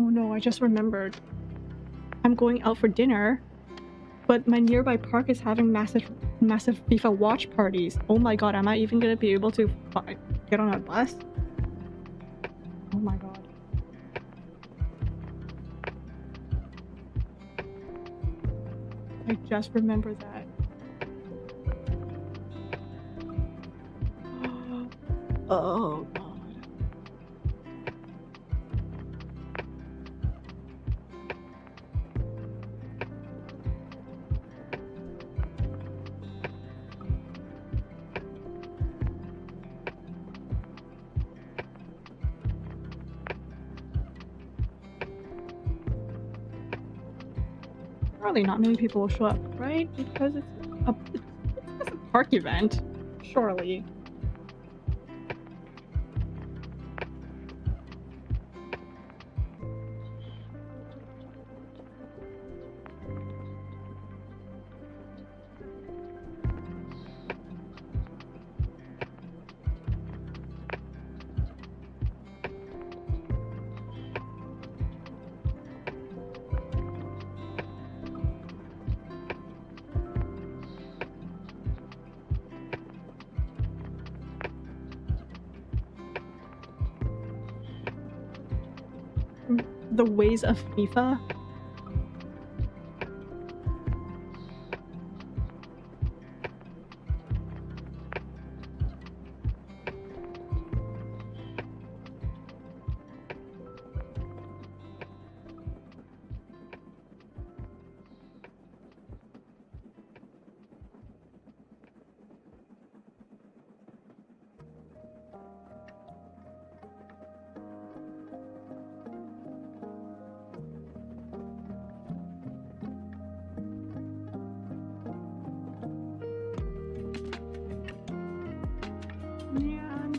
Oh no, I just remembered. I'm going out for dinner, but my nearby park is having massive FIFA watch parties. Oh my god, am I even gonna be able to get on a bus? Oh my god. I just remembered that. Oh god. Probably not many people will show up, right? Because it's a park event, surely. The ways of FIFA. Man.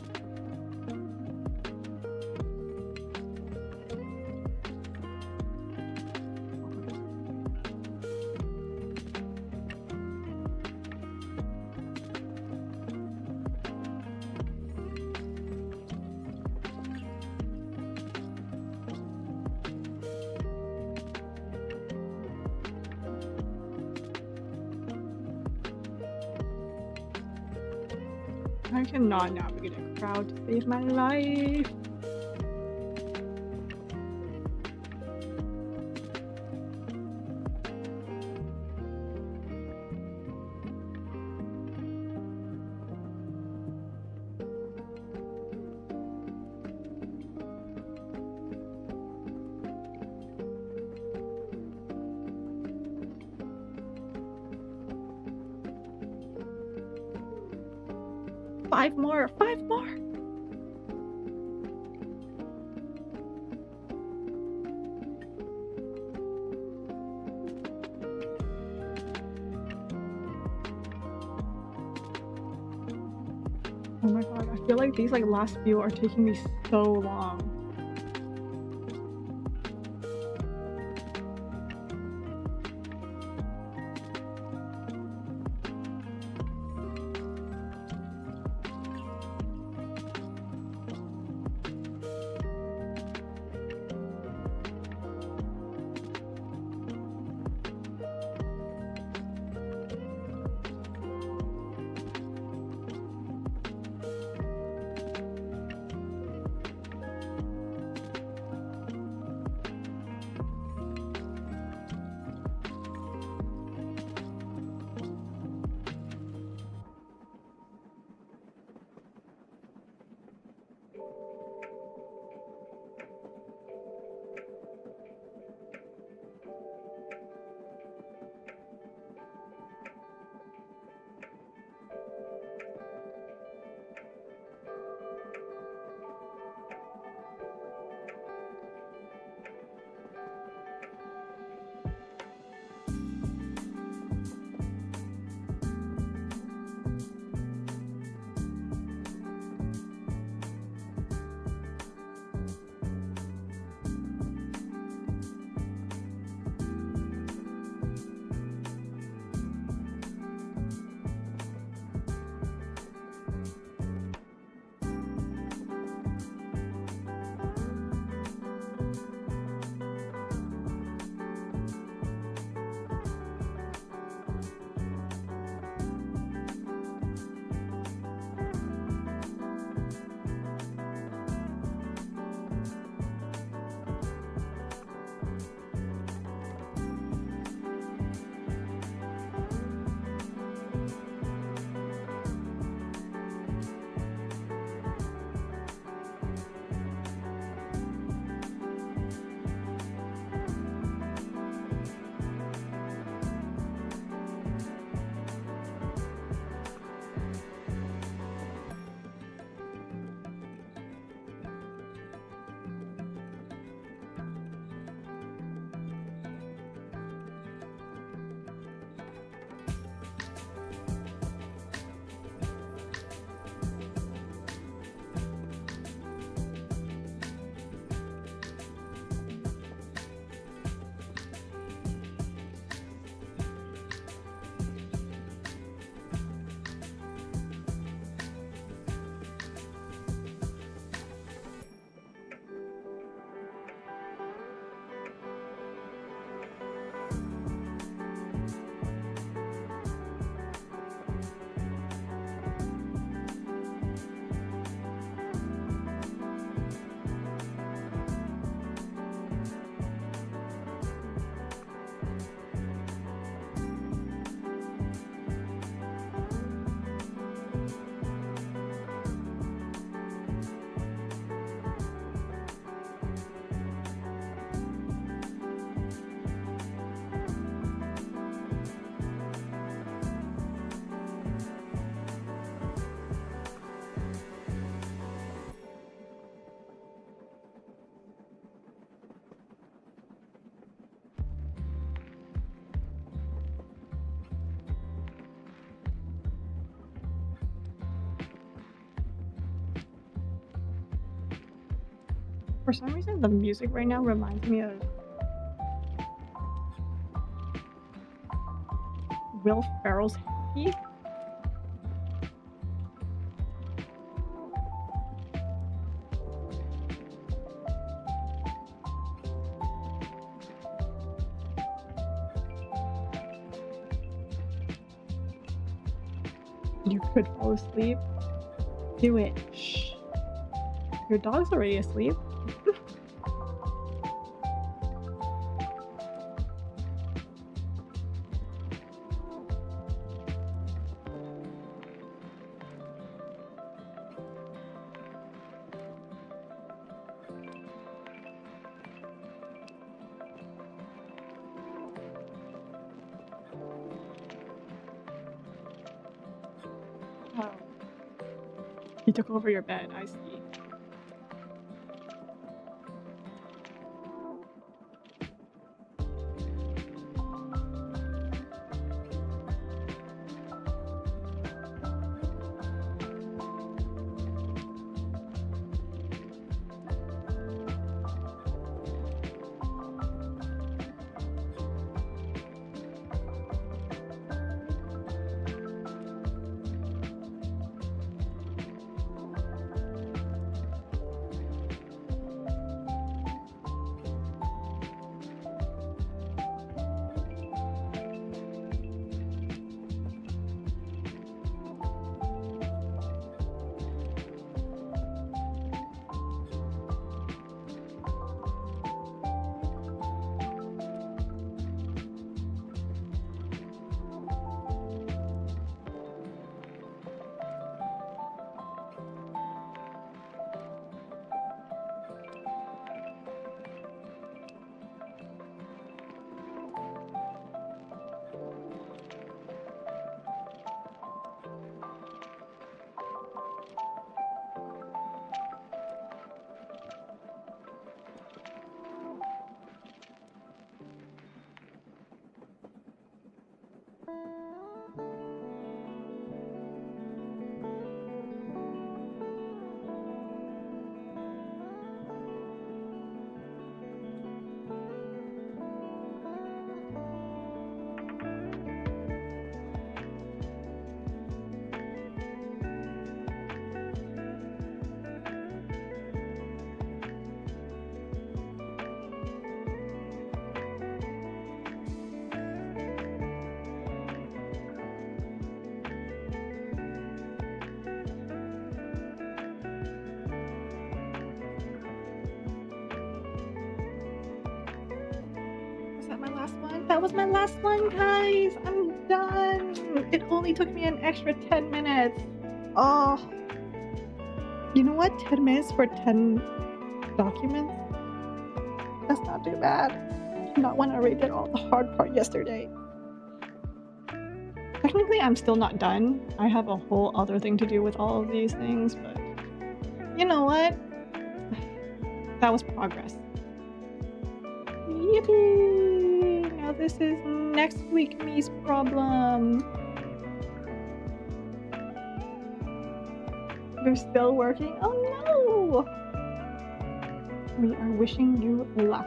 I cannot navigate a crowd to save my life. Five more! Oh my god, I feel like these last few are taking me so long. For some reason, the music right now reminds me of Will Ferrell's Heat. You could fall asleep. Do it. Shh. Your dog's already asleep. Oh. He took over your bed, I see. That was my last one, guys. I'm done. It only took me an extra 10 minutes. Oh. You know what? 10 minutes for 10 documents? That's not too bad. Not when I already did all the hard part yesterday. Technically, I'm still not done. I have a whole other thing to do with all of these things, but you know what? That was progress. Yippee! Now this is next week me's problem. They're still working? Oh no! We are wishing you luck.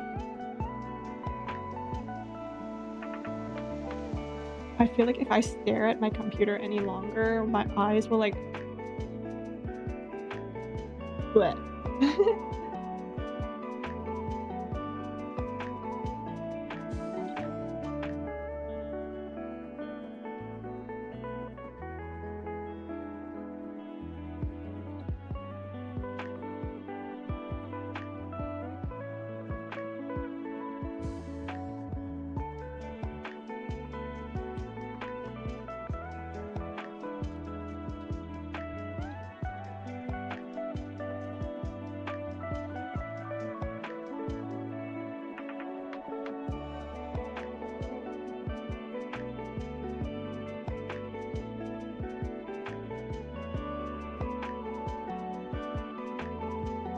I feel like if I stare at my computer any longer, my eyes will like... bleh.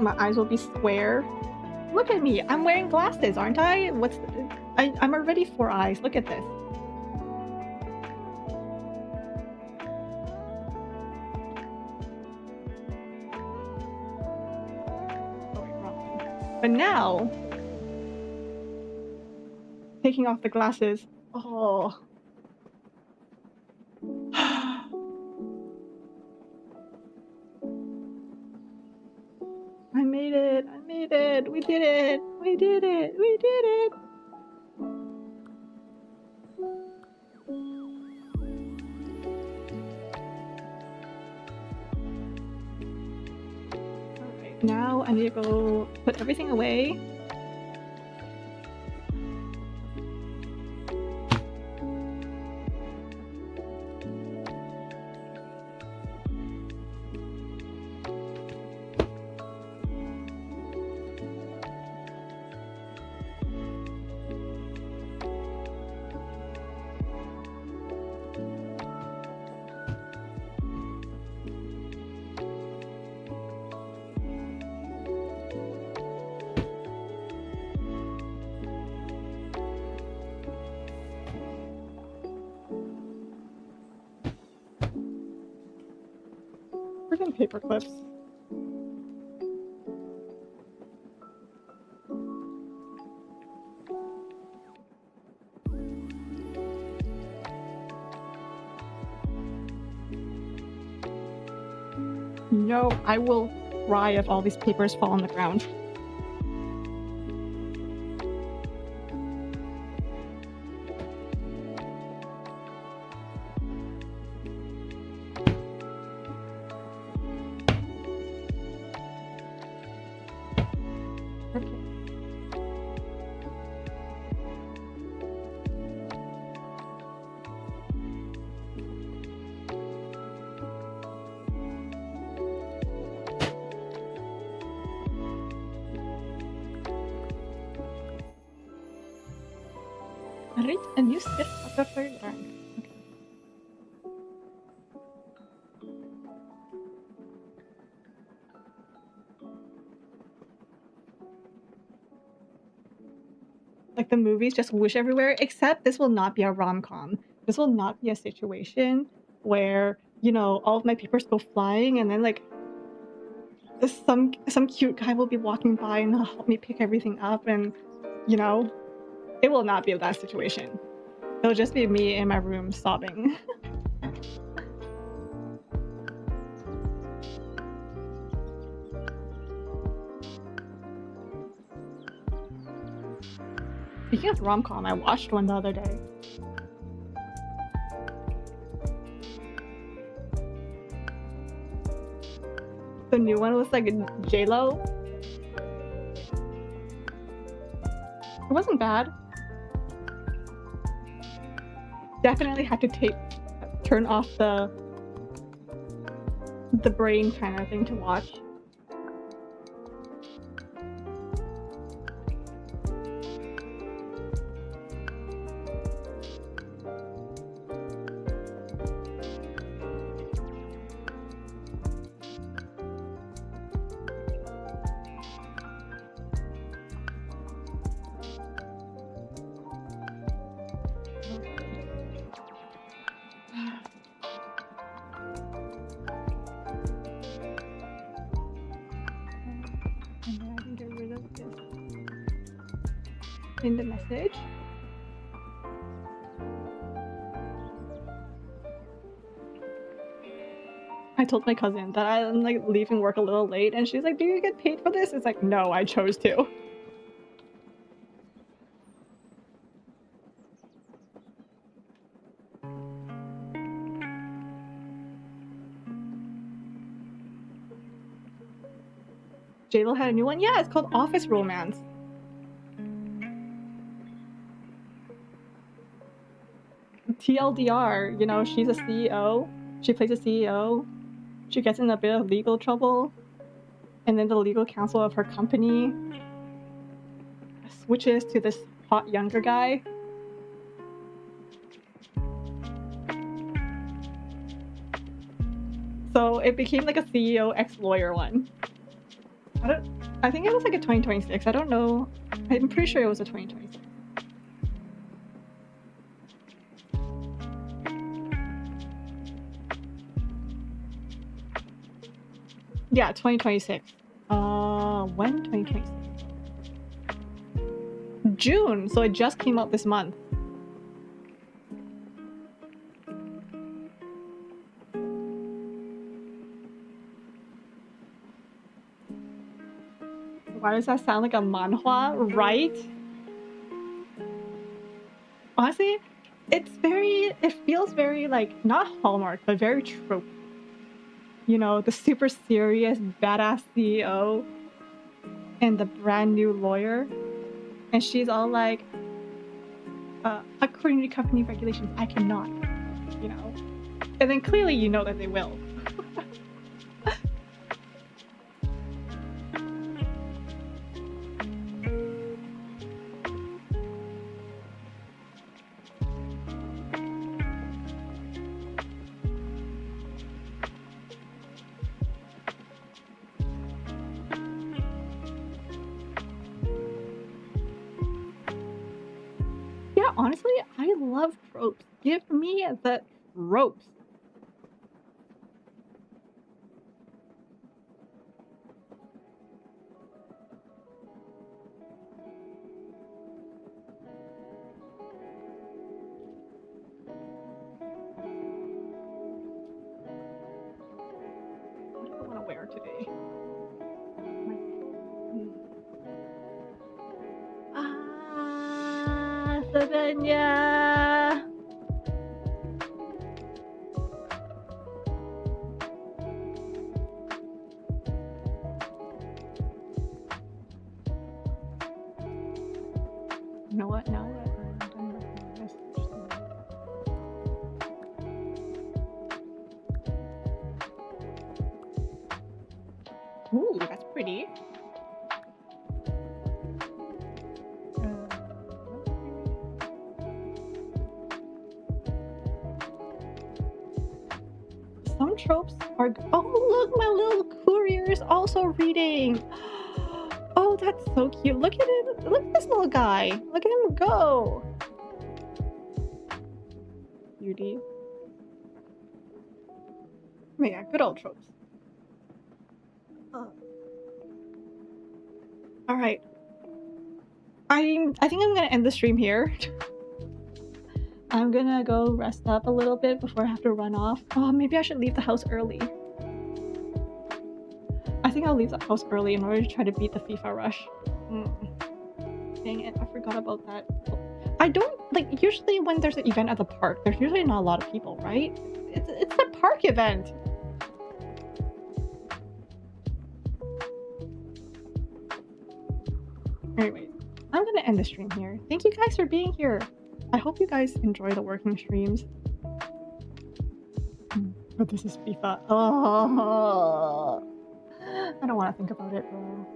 My eyes will be square. Look at me. I'm wearing glasses, aren't I? I'm already 4 eyes. Look at this. Oh, wait, wrong one. But now, taking off the glasses, oh. I made it! I made it! We did it! We did it! We did it! Alright, now I need to go put everything away. Freaking paper clips. No, I will cry if all these papers fall on the ground. Okay. Alright, a new skip of the third rank. Okay. Like the movies just whoosh everywhere, except this will not be a rom-com. This will not be a situation where, you know, all of my papers go flying and then like some cute guy will be walking by and he'll help me pick everything up, and you know, it will not be that situation. It'll just be me in my room sobbing. Speaking of rom-com, I watched one the other day. The new one was like J-Lo. It wasn't bad. Definitely had to turn off the brain kind of thing to watch. And then I can get rid of this in the message. I told my cousin that I'm like leaving work a little late, and she's like, "Do you get paid for this?" It's like, no, I chose to. J-Lo had a new one? Yeah, it's called Office Romance. TLDR, you know, she's a CEO. She plays a CEO. She gets in a bit of legal trouble. And then the legal counsel of her company switches to this hot younger guy. So it became like a CEO ex-lawyer one. I think it was like a 2026. I don't know. I'm pretty sure it was a 2026. Yeah, 2026. When? 2026. June, so it just came out this month. Why does that sound like a manhwa, right? Honestly, it feels very like, not Hallmark, but very trope. You know, the super serious, badass CEO and the brand new lawyer. And she's all like, according to company regulations, I cannot, you know? And then clearly you know that they will. Yeah, honestly, I love tropes. Give me the tropes. What do I want to wear today? Savannah! You know what? Now that I'm done with this, ooh, that's pretty. Some tropes are. Oh, look, my little courier is also reading. Oh, that's so cute. Look at it. Look at this little guy. Look at him go. Beauty. Yeah, good old tropes. All right. I think I'm gonna end the stream here. I'm gonna go rest up a little bit before I have to run off. Oh, maybe I should leave the house early. I think I'll leave the house early in order to try to beat the FIFA rush. Dang it, I forgot about that. I don't, like, usually when there's an event at the park, there's usually not a lot of people, right? It's a park event! Anyways, I'm gonna end the stream here. Thank you guys for being here. I hope you guys enjoy the working streams. But this is FIFA. Oh, I don't want to think about it though.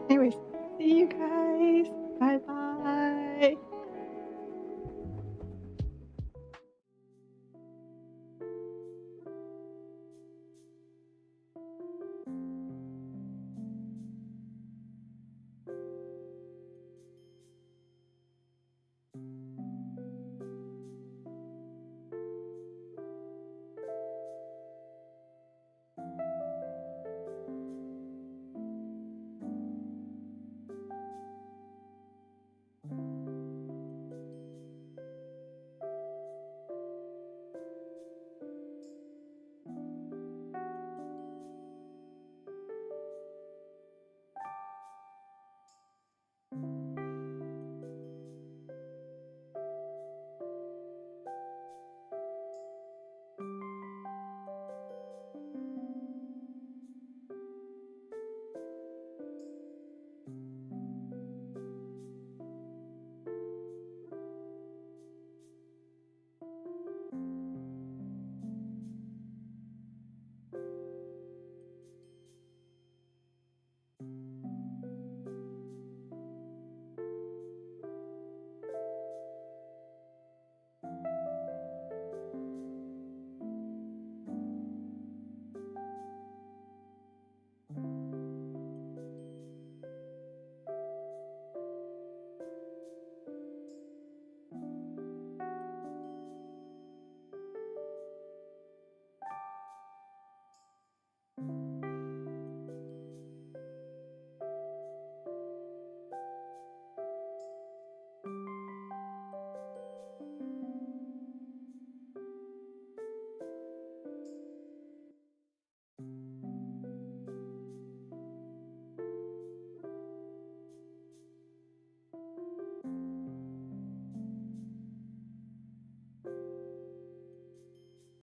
Anyways, see you guys. Bye bye.